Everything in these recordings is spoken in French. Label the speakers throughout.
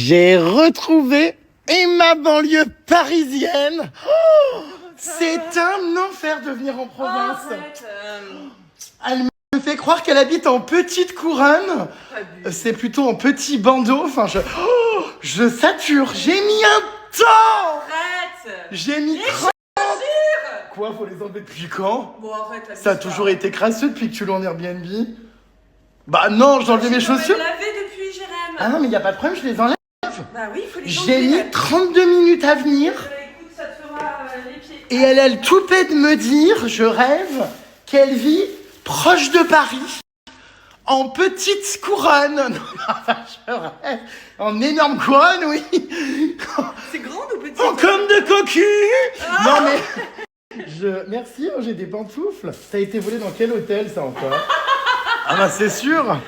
Speaker 1: J'ai retrouvé ma banlieue parisienne. Oh, c'est un enfer de venir en province. Elle me fait croire qu'elle habite en petite couronne. C'est plutôt en petit bandeau. Enfin, je sature. J'ai mis un temps.
Speaker 2: Arrête.
Speaker 1: J'ai mis 30... Quoi, faut les enlever depuis quand?
Speaker 2: Bon, arrête.
Speaker 1: Ça a toujours été crasseux depuis que tu loues en Airbnb. Bah non, j'ai enlevé mes chaussures.
Speaker 2: Je lavé depuis, Jérém.
Speaker 1: Ah non, mais y a pas de problème, je les enlève.
Speaker 2: Bah oui, il faut les
Speaker 1: J'ai
Speaker 2: enlever.
Speaker 1: mis 32 minutes à venir.
Speaker 2: Écoute, ça te fera les pieds.
Speaker 1: Et elle a le toupet de me dire, je rêve, qu'elle vit proche de Paris, en petite couronne. Non, je rêve. En énorme couronne, oui.
Speaker 2: C'est grande ou petite?
Speaker 1: En comme de cocu. Non mais... Merci, j'ai des pantoufles. Ça a été volé dans quel hôtel, ça, encore? Ah bah c'est sûr.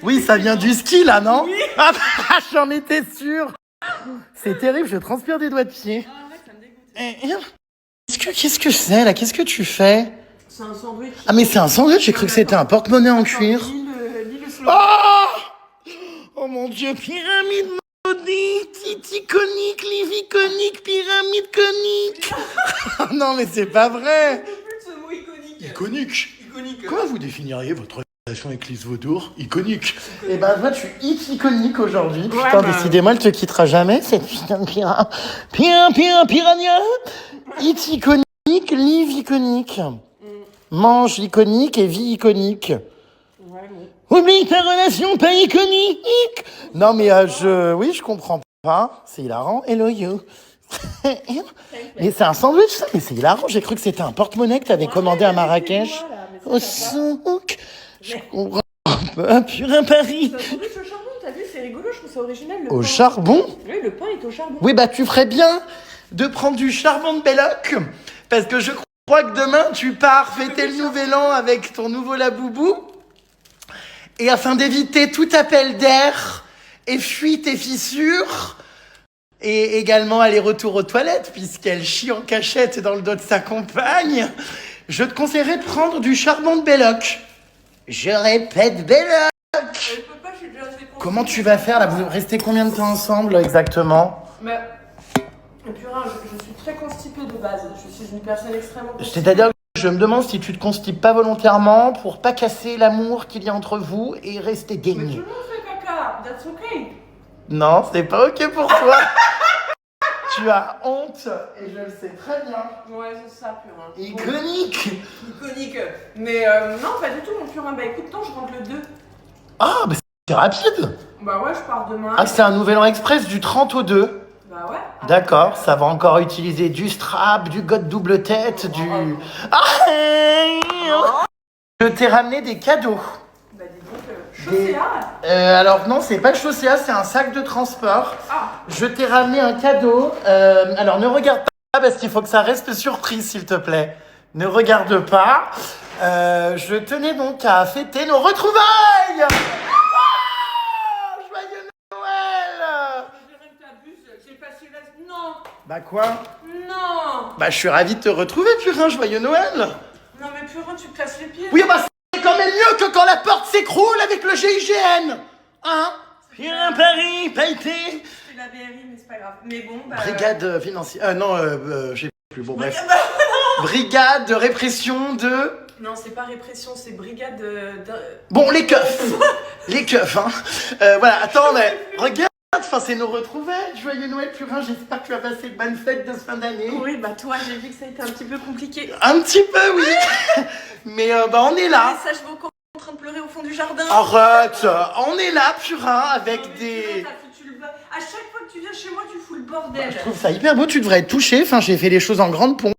Speaker 1: Oui, ça vient du ski, là, non?
Speaker 2: Oui.
Speaker 1: Ah bah, j'en étais sûre. C'est terrible, je transpire des doigts de pied.
Speaker 2: Ah ouais, ça me dégoûte.
Speaker 1: Qu'est-ce que c'est, là? Qu'est-ce que tu fais?
Speaker 2: C'est un sandwich.
Speaker 1: Ah, mais c'est un sandwich, j'ai cru que c'était un porte-monnaie en cuir.
Speaker 2: Lis le slogan.
Speaker 1: Oh mon Dieu, pyramide maudite, iconique, livre iconique, pyramide conique. Non, mais c'est pas vrai.
Speaker 2: Je ne plus de ce mot iconique.
Speaker 1: Iconique.
Speaker 2: Iconique.
Speaker 1: Comment vous définiriez votre relation avec Lise Vaudour? Iconique. Eh ben, moi, je suis iconique aujourd'hui.
Speaker 2: Ouais,
Speaker 1: Putain,
Speaker 2: bah...
Speaker 1: décidément, elle te quittera jamais, cette putain de piranha. Piranha. It iconique, livre iconique. Mange iconique et vie iconique.
Speaker 2: Ouais, bon.
Speaker 1: Oublie ta relation pas iconique. Non, mais oui, je comprends pas. C'est hilarant. Hello, you. Mais c'est un sandwich, ça. Mais c'est hilarant. J'ai cru que c'était un porte-monnaie que t'avais commandé à Marrakech. Au souk. Je comprends pas. Purin Paris.
Speaker 2: C'est un sandwich au charbon, t'as vu, c'est rigolo, je trouve ça original. Le
Speaker 1: Au
Speaker 2: pain.
Speaker 1: charbon?
Speaker 2: Oui, le pain est au charbon.
Speaker 1: Oui, bah, tu ferais bien de prendre du charbon de Belloc. Parce que je crois que demain, tu pars fêter le nouvel an avec ton nouveau laboubou. Et afin d'éviter tout appel d'air et fuite et fissure, et également aller-retour aux toilettes, puisqu'elle chie en cachette dans le dos de sa compagne, je te conseillerais de prendre du charbon de Belloc. Je répète, Belloc.
Speaker 2: Je peux pas, je suis déjà assez constipée.
Speaker 1: Comment tu vas faire là? Vous restez combien de temps ensemble exactement?
Speaker 2: Mais, purin, je suis très constipée de base. Je suis une personne extrêmement constipée.
Speaker 1: C'est-à-dire que je me demande si tu te constipes pas volontairement pour pas casser l'amour qu'il y a entre vous et rester
Speaker 2: Mais tout
Speaker 1: gainé.
Speaker 2: le monde fait caca, that's okay.
Speaker 1: Non, c'est pas ok pour toi. Tu as honte et je le sais très bien.
Speaker 2: Ouais, c'est ça, purin.
Speaker 1: Iconique.
Speaker 2: Iconique. Mais non, pas du tout, mon purin. Bah écoute, non, je rentre le 2.
Speaker 1: Ah, bah c'est rapide.
Speaker 2: Bah ouais, je pars demain.
Speaker 1: Ah, c'est un nouvel an express du 30 au 2.
Speaker 2: Bah ouais.
Speaker 1: D'accord, ça va encore utiliser du strap, du god double tête, du... Ah, je t'ai ramené des cadeaux.
Speaker 2: Bah dis donc, chaussée.
Speaker 1: Alors non, c'est pas le chaussée, c'est un sac de transport.
Speaker 2: Ah.
Speaker 1: Je t'ai ramené un cadeau. Alors ne regarde pas parce qu'il faut que ça reste surprise, s'il te plaît. Ne regarde pas. Je tenais donc à fêter nos retrouvailles. Joyeux Noël.
Speaker 2: J'ai passé la... Non.
Speaker 1: Bah quoi?
Speaker 2: Non.
Speaker 1: Bah je suis ravi de te retrouver, Purin. Joyeux Noël.
Speaker 2: Non mais purin, tu te casses les pieds.
Speaker 1: Oui, bah c'est quand même mieux que quand la porte s'écroule avec le GIGN. Hein? Purin Paris, pailleté.
Speaker 2: C'est la BRI, mais c'est pas grave. Mais bon, bah...
Speaker 1: Brigade financière. Non, je sais plus. Bon, bref.
Speaker 2: Bah,
Speaker 1: Brigade de répression de...
Speaker 2: non, c'est pas répression, c'est brigade
Speaker 1: Bon, les keufs. Les keufs, hein. Voilà, attends, mais regarde, enfin, c'est nos retrouvailles. Joyeux Noël, Purin. J'espère que tu as passé de bonnes fêtes de fin d'année.
Speaker 2: Oui, bah toi, j'ai vu que ça a été un petit peu compliqué.
Speaker 1: Un petit peu, oui. Mais bah, on est là.
Speaker 2: Ça, je vais encore en train de pleurer au fond du jardin.
Speaker 1: Arrête. On est là, Purin, avec
Speaker 2: Non, mais
Speaker 1: des...
Speaker 2: putain, t'as foutu le à chaque fois que tu viens chez moi, tu fous le bordel.
Speaker 1: Je trouve ça hyper beau, tu devrais être touché. Enfin, j'ai fait les choses en grande pompe.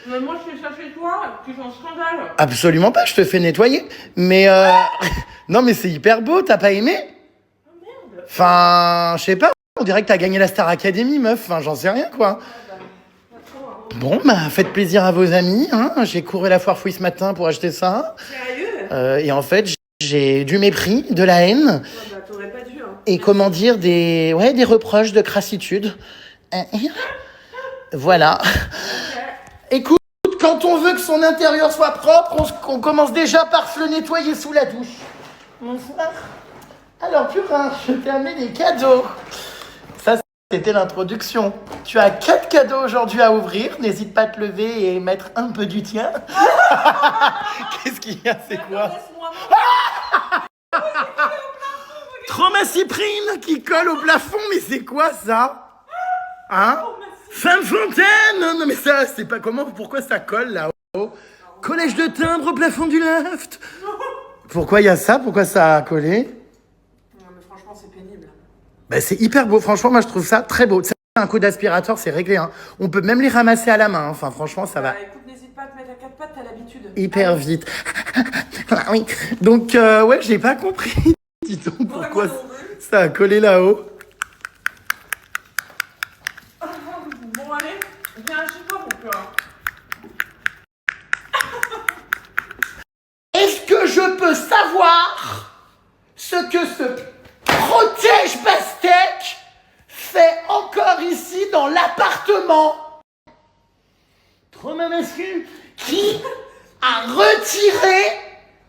Speaker 2: Mais moi, je fais ça chez toi, tu fais un scandale.
Speaker 1: Absolument pas, je te fais nettoyer. Mais non, mais c'est hyper beau, t'as pas aimé?
Speaker 2: Oh merde.
Speaker 1: Enfin, je sais pas, on dirait que t'as gagné la Star Academy, meuf. Enfin, j'en sais rien, quoi. Bon, bah, faites plaisir à vos amis, hein. J'ai couru la foire fouille ce matin pour acheter ça.
Speaker 2: Sérieux?
Speaker 1: Et en fait, j'ai du mépris, de la haine.
Speaker 2: Ouais, bah, t'aurais pas dû, hein.
Speaker 1: Et comment dire, des reproches de crassitude. Voilà. Écoute, quand on veut que son intérieur soit propre, on commence déjà par se le nettoyer sous la douche. Bonsoir. Alors, Purin, je t'ai amené des cadeaux. C'était l'introduction. Tu as 4 cadeaux aujourd'hui à ouvrir. N'hésite pas à te lever et mettre un peu du tien. Qu'est-ce qu'il y a? C'est quoi? Traumacyprine qui colle au plafond. Mais c'est quoi ça? Hein? Femme fontaine. Non mais ça, c'est pas comment. Pourquoi ça colle là-haut? Collège de timbre au plafond du loft. Pourquoi il y a ça? Pourquoi ça a collé?
Speaker 2: Non mais franchement c'est pénible.
Speaker 1: Bah, c'est hyper beau, franchement, moi je trouve ça très beau. Un coup d'aspirateur, c'est réglé. Hein. On peut même les ramasser à la main. Enfin, franchement, ça va
Speaker 2: Écoute, n'hésite pas à te mettre à 4 pattes, t'as l'habitude.
Speaker 1: hyper vite. Oui. Donc, ouais, j'ai pas compris. Dis donc, pourquoi ça a collé là-haut.
Speaker 2: Bon, allez, viens chez toi, mon cœur.
Speaker 1: Est-ce que je peux savoir ce que ce protège pastèque fait encore ici dans l'appartement? Trop masculin. Qui a retiré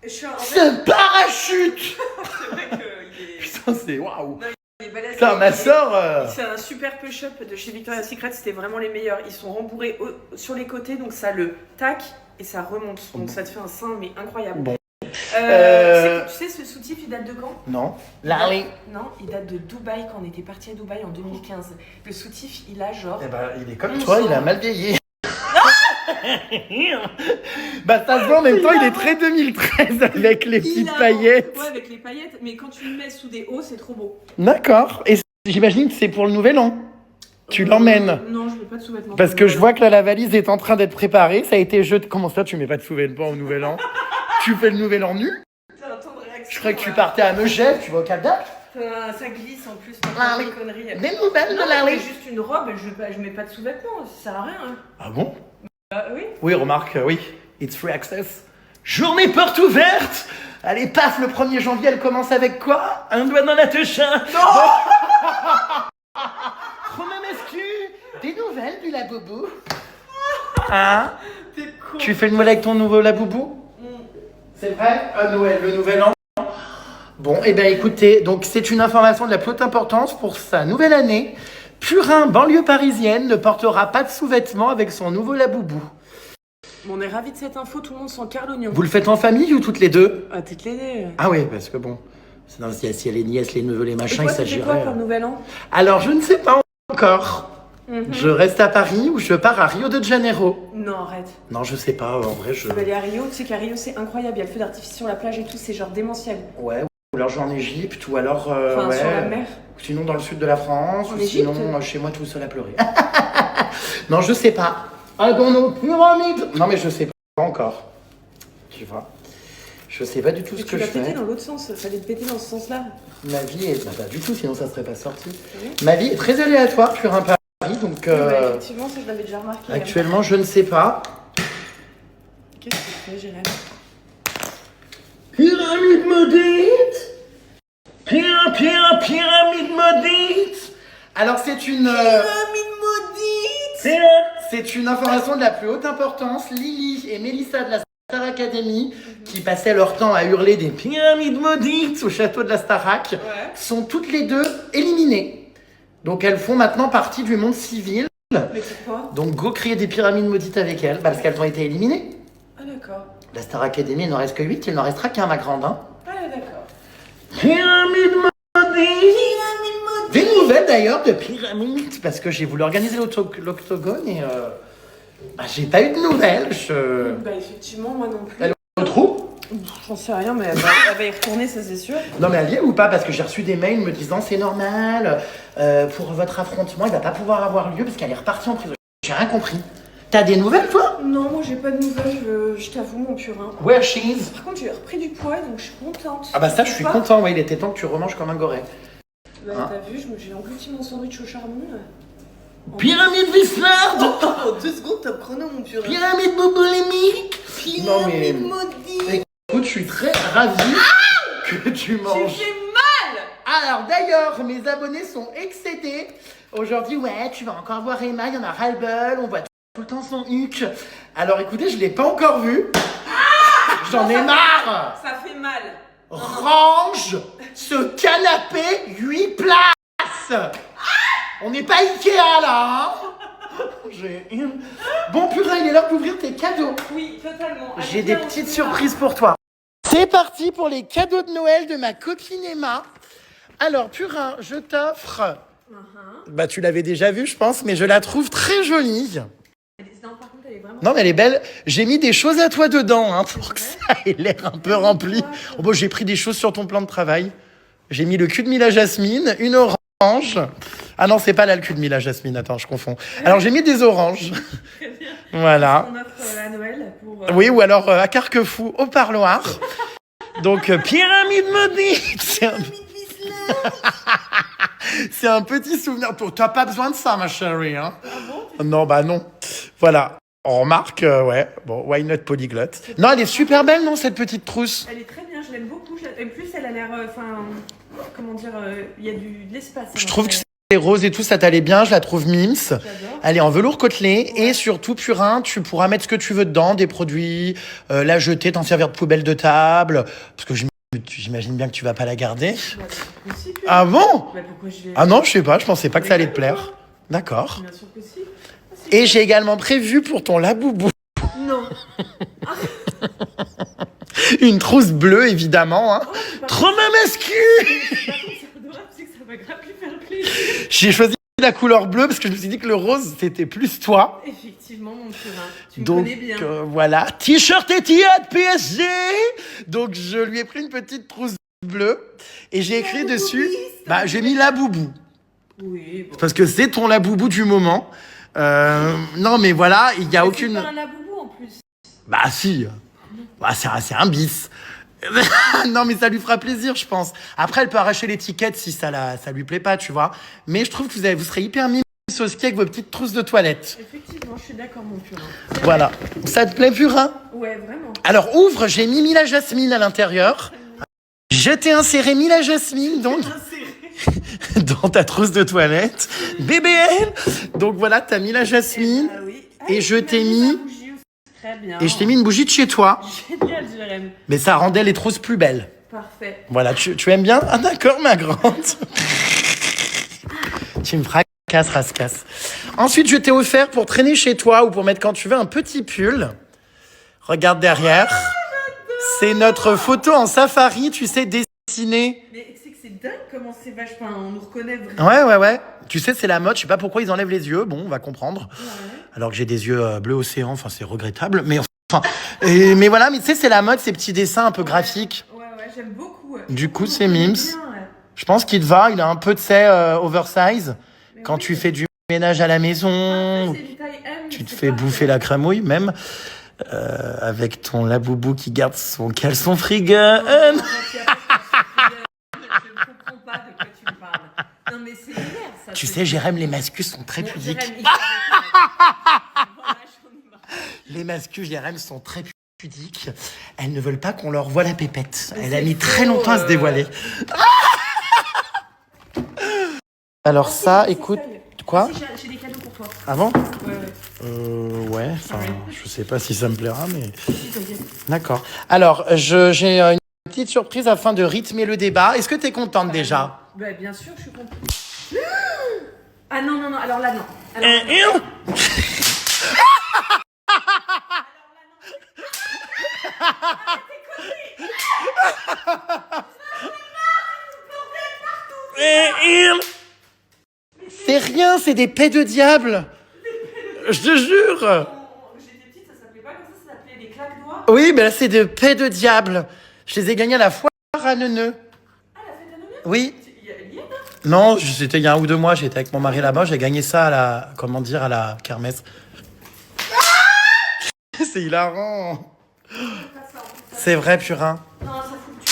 Speaker 1: ce parachute?
Speaker 2: C'est vrai qu'il est...
Speaker 1: Putain, c'est waouh.
Speaker 2: il est balèze.
Speaker 1: Putain, ma soeur.
Speaker 2: C'est un super push-up de chez Victoria's Secret, c'était vraiment les meilleurs. Ils sont rembourrés sur les côtés, donc ça le tac et ça remonte. Donc ça te fait un sein, mais incroyable.
Speaker 1: Bon.
Speaker 2: Tu sais, ce soutif, il date de quand?
Speaker 1: Non. Larry.
Speaker 2: Non, il date de Dubaï, quand on était parti à Dubaï en 2015. Le soutif, il a genre...
Speaker 1: Eh ben, il est comme toi, il a mal vieilli. Bah, ça se voit en même temps, il est très 2013 avec les petites paillettes.
Speaker 2: Ouais, avec les paillettes, mais quand tu le mets sous des hauts, c'est trop beau.
Speaker 1: D'accord. Et j'imagine que c'est pour le nouvel an. Tu l'emmènes.
Speaker 2: Non, je mets pas de sous-vêtements.
Speaker 1: Parce que je vois que là, la valise est en train d'être préparée. Ça a été jeté. Comment ça, tu mets pas de sous-vêtements au nouvel an? Tu fais le nouvel an nu? Je croyais que tu partais à Megève, tu vas au Cap d'Agde.
Speaker 2: Ça glisse en plus, pas de conneries.
Speaker 1: Des nouvelles de
Speaker 2: Non,
Speaker 1: Larry.
Speaker 2: c'est juste une robe, je mets pas de sous-vêtements, ça sert à rien. Hein.
Speaker 1: Ah bon?
Speaker 2: Oui.
Speaker 1: Oui, remarque, oui. It's free access. Journée porte ouverte. Allez, paf, le 1er janvier, elle commence avec quoi? Un doigt dans la teuchin. Non. Trop mascu. Des nouvelles du Laboubou? Hein?
Speaker 2: T'es con.
Speaker 1: Tu fais le Noël avec ton nouveau Laboubou? C'est vrai? À Noël, le nouvel an. Bon, eh bien écoutez, donc c'est une information de la plus haute importance pour sa nouvelle année. Purin, banlieue parisienne, ne portera pas de sous-vêtements avec son nouveau Laboubou.
Speaker 2: On est ravis de cette info, tout le monde s'en carre l'oignon.
Speaker 1: Vous le faites en famille ou toutes les deux?
Speaker 2: Ah, toutes les deux.
Speaker 1: Ah oui, parce que bon, sinon s'il y a les nièces, les neveux, les
Speaker 2: Et
Speaker 1: machins,
Speaker 2: toi,
Speaker 1: il
Speaker 2: tu fais
Speaker 1: s'agirait...
Speaker 2: quoi pour le nouvel an?
Speaker 1: Alors, je ne sais pas encore. Je reste à Paris ou je pars à Rio de Janeiro.
Speaker 2: Non, arrête.
Speaker 1: Non, je sais pas, en vrai, je...
Speaker 2: Tu vas aller à Rio, tu sais qu'à Rio, c'est incroyable, il y a le feu d'artifice sur la plage et tout, c'est genre démentiel.
Speaker 1: Ouais, ou alors je vais en Égypte, ou alors...
Speaker 2: Enfin,
Speaker 1: ouais.
Speaker 2: sur la mer.
Speaker 1: Sinon dans le sud de la France,
Speaker 2: En
Speaker 1: ou
Speaker 2: Égypte
Speaker 1: sinon chez moi tout seul à pleurer. Non, je sais pas. Ah, dans nos pyramides. Non, mais je sais pas encore. Tu vois. Je sais pas du tout
Speaker 2: Mais
Speaker 1: ce
Speaker 2: tu
Speaker 1: que je
Speaker 2: l'as pété
Speaker 1: fais.
Speaker 2: dans l'autre sens, fallait te péter dans ce sens-là.
Speaker 1: Ma vie est... Bah, pas du tout, sinon ça serait pas sorti. Ma vie est très aléatoire sur un Paris, donc...
Speaker 2: Bah, effectivement, ça je l'avais déjà remarqué.
Speaker 1: Actuellement, je ne sais pas.
Speaker 2: Qu'est-ce que tu fais, Jérémy?
Speaker 1: Pyramide maudite. Pyramide maudite. Alors c'est une...
Speaker 2: Pyramide maudite.
Speaker 1: C'est une information de la plus haute importance. Lily et Mélissa de la Star Academy, qui passaient leur temps à hurler des pyramides maudites au château de la Starac, sont toutes les deux éliminées. Donc elles font maintenant partie du monde civil.
Speaker 2: Mais pourquoi?
Speaker 1: Donc go crier des pyramides maudites avec elles, parce qu'elles ont été éliminées.
Speaker 2: Ah d'accord.
Speaker 1: La Star Academy, il n'en reste que 8, il n'en restera qu'un, ma grande. Hein.
Speaker 2: Ah d'accord.
Speaker 1: Pyramide maudite. Des nouvelles d'ailleurs de pyramides, parce que j'ai voulu organiser l'octogone et bah, j'ai pas eu de nouvelles.
Speaker 2: Bah effectivement, moi non plus.
Speaker 1: Elle est au trou?
Speaker 2: J'en sais rien, mais elle va y retourner, ça c'est sûr.
Speaker 1: Non mais elle y est ou pas? Parce que j'ai reçu des mails me disant c'est normal, pour votre affrontement il va pas pouvoir avoir lieu parce qu'elle est repartie en prison. J'ai rien compris. T'as des nouvelles toi?
Speaker 2: Non, moi j'ai pas de nouvelles, je t'avoue mon purin.
Speaker 1: Where she's?
Speaker 2: Par contre j'ai repris du poids donc je suis contente.
Speaker 1: Ah bah ça je suis content, ouais, il était temps que tu remanges comme un goré.
Speaker 2: Bah
Speaker 1: Hein?
Speaker 2: t'as vu, j'ai englouti mon sandwich au charbon.
Speaker 1: Pyramide Vislarde.
Speaker 2: Oh, 2 secondes, t'as chrono mon purin.
Speaker 1: Pyramide bobolémique. Non mais...
Speaker 2: maudite.
Speaker 1: Écoute, je suis très ravi que tu manges.
Speaker 2: J'ai fait mal.
Speaker 1: Alors d'ailleurs, mes abonnés sont excédés. Aujourd'hui, ouais, tu vas encore voir Emma, il y en a ras-le-bol, on voit tout le temps son huc. Alors écoutez, je l'ai pas encore vu. J'en ai marre.
Speaker 2: Ça fait mal.
Speaker 1: Range ce canapé 8 places. On n'est pas Ikea là, hein. Bon, Purin, il est l'heure d'ouvrir tes cadeaux.
Speaker 2: Oui, totalement. Allez,
Speaker 1: J'ai des
Speaker 2: viens, on
Speaker 1: petites
Speaker 2: se
Speaker 1: surprises pour toi. C'est parti pour les cadeaux de Noël de ma copine Emma. Alors, Purin, je t'offre... Bah, tu l'avais déjà vue, je pense, mais je la trouve très jolie.
Speaker 2: Non, par contre, elle est vraiment...
Speaker 1: Non, mais elle est belle. J'ai mis des choses à toi dedans, hein, pour que ça ait l'air un peu rempli. Oh, bon, j'ai pris des choses sur ton plan de travail. J'ai mis le cul de Mila Jasmine, une orange. Ah non, c'est pas là le cul de Mila Jasmine, attends, je confonds. Alors, j'ai mis des oranges.
Speaker 2: Très bien.
Speaker 1: Voilà.
Speaker 2: On offre à Noël pour...
Speaker 1: Oui, ou alors à Carquefou, au parloir. Donc, pyramide maudite. C'est un petit souvenir. T'as pas besoin de ça, ma chérie. Hein.
Speaker 2: Ah bon?
Speaker 1: Non, bah non. Voilà. On remarque, ouais. Bon, why not polyglotte. Non, elle est super belle, non, cette petite trousse.
Speaker 2: Elle est très bien, je l'aime beaucoup. Et plus, elle a l'air... comment dire... Il y a de l'espace.
Speaker 1: Je trouve que c'est rose et tout, ça t'allait bien. Je la trouve mims.
Speaker 2: J'adore.
Speaker 1: Elle est en velours côtelé.
Speaker 2: Ouais.
Speaker 1: Et surtout, Purin, tu pourras mettre ce que tu veux dedans. Des produits, la jeter, t'en servir de poubelle de table. Parce que j'imagine bien que tu vas pas la garder.
Speaker 2: Bah, c'est possible.
Speaker 1: Ah bon?
Speaker 2: Bah, pourquoi je l'ai...
Speaker 1: Ah non, je sais pas, je pensais pas que ça allait te plaire. D'accord.
Speaker 2: Bien sûr que si. Ah, si.
Speaker 1: Et j'ai également prévu pour ton laboubou
Speaker 2: Non.
Speaker 1: une trousse bleue, évidemment. Hein.
Speaker 2: Oh, c'est pas-
Speaker 1: Trop ma mascu.
Speaker 2: Par contre, c'est adorable, c'est que ça va grave lui faire plaisir.
Speaker 1: J'ai choisi la couleur bleue parce que je me suis dit que le rose, c'était plus toi.
Speaker 2: Effectivement, mon Purin, tu me
Speaker 1: Donc
Speaker 2: connais bien.
Speaker 1: voilà, t-shirt Etihad PSG. Donc je lui ai pris une petite trousse bleue et j'ai écrit dessus, bah j'ai mis laboubou
Speaker 2: Oui, bon.
Speaker 1: parce que c'est ton laboubou du moment. Non mais voilà, il y a aucune.
Speaker 2: C'est pas un laboubou en plus.
Speaker 1: Bah si, bah, c'est un bis. Non mais ça lui fera plaisir, je pense. Après, elle peut arracher l'étiquette si ça lui plaît pas, tu vois. Mais je trouve que vous serez hyper mimes au ski avec vos petites trousses de toilette.
Speaker 2: Effectivement, je suis d'accord, mon Purin.
Speaker 1: Voilà. Ça te plaît, Purin?
Speaker 2: Ouais, vraiment.
Speaker 1: Alors ouvre, j'ai mis Mila Jasmine à l'intérieur. Je t'ai inséré Mila Jasmine donc dans ta trousse de toilette. BBL. Donc voilà, t'as Mila Jasmine.
Speaker 2: Ah oui.
Speaker 1: Et je
Speaker 2: tu
Speaker 1: t'ai
Speaker 2: m'as
Speaker 1: mis-
Speaker 2: ta bougie aussi. Très bien.
Speaker 1: Et je t'ai mis une bougie de chez toi.
Speaker 2: Génial, Jérém.
Speaker 1: Mais ça rendait les trousses plus belles.
Speaker 2: Parfait.
Speaker 1: Voilà, tu aimes bien? Ah d'accord, ma grande. Tu me fracasses, rascasse. Ensuite, je t'ai offert pour traîner chez toi ou pour mettre quand tu veux un petit pull. Regarde derrière. C'est notre photo en safari, tu sais, dessinée.
Speaker 2: Mais c'est que c'est dingue comment c'est vachement... On nous reconnaît vraiment.
Speaker 1: Ouais. Tu sais, c'est la mode. Je sais pas pourquoi ils enlèvent les yeux. Bon, on va comprendre.
Speaker 2: Ouais.
Speaker 1: Alors que j'ai des yeux bleu océan. Enfin, c'est regrettable. Mais enfin, mais voilà. Mais tu sais, c'est la mode, ces petits dessins un peu graphiques.
Speaker 2: Ouais, j'aime beaucoup.
Speaker 1: Du coup,
Speaker 2: On
Speaker 1: c'est
Speaker 2: reconnaît
Speaker 1: mimes.
Speaker 2: bien, ouais.
Speaker 1: Je pense qu'il te va. Il a un peu, tu sais, oversize.
Speaker 2: Mais
Speaker 1: Quand
Speaker 2: oui.
Speaker 1: tu fais du ménage à la maison,
Speaker 2: Parfait, c'est une taille M,
Speaker 1: tu te
Speaker 2: c'est
Speaker 1: fais
Speaker 2: parfait.
Speaker 1: bouffer la cremouille même. Avec ton laboubou qui garde son caleçon frigun.
Speaker 2: Non, je ne comprends pas de quoi tu me parles. Non, mais c'est lunaire, ça.
Speaker 1: Tu
Speaker 2: c'est-
Speaker 1: sais, Jérém, les mascus sont très
Speaker 2: Bon,
Speaker 1: pudiques.
Speaker 2: Jérém, il faut arrêter. Voilà, j'en ai marre.
Speaker 1: Les mascus, Jérém, sont très pudiques. Elles ne veulent pas qu'on leur voie la pépette.
Speaker 2: Mais
Speaker 1: Elle a
Speaker 2: c'est
Speaker 1: mis
Speaker 2: faux,
Speaker 1: très longtemps à se dévoiler. Alors ça,
Speaker 2: Si,
Speaker 1: écoute...
Speaker 2: ça y est.
Speaker 1: Quoi?
Speaker 2: Si, j'ai des cadeaux pour toi.
Speaker 1: Avant?
Speaker 2: Ouais.
Speaker 1: Ouais, enfin, je sais pas si ça me plaira, mais...
Speaker 2: Si, t'inquiète.
Speaker 1: D'accord. Alors, j'ai une petite surprise afin de rythmer le débat. Est-ce que t'es contente déjà?
Speaker 2: Bah, bien sûr, je suis contente. Ah non, alors là, non. Alors,
Speaker 1: C'est rien, c'est des paix de diable. Je te jure.
Speaker 2: quand j'étais petite, ça s'appelait pas comme ça s'appelait des claques-doigts.
Speaker 1: Oui, mais là, c'est des paix de diable. Je les ai gagnés à la foire à Neuneu.
Speaker 2: Ah, la fête de Noël.
Speaker 1: Oui.
Speaker 2: Il y a hein.
Speaker 1: Non, c'était il y a 1 ou 2 mois, j'étais avec mon mari là-bas, j'ai gagné ça à la, à la kermesse. C'est hilarant. C'est vrai, Purin.
Speaker 2: Non, ça fout. Tu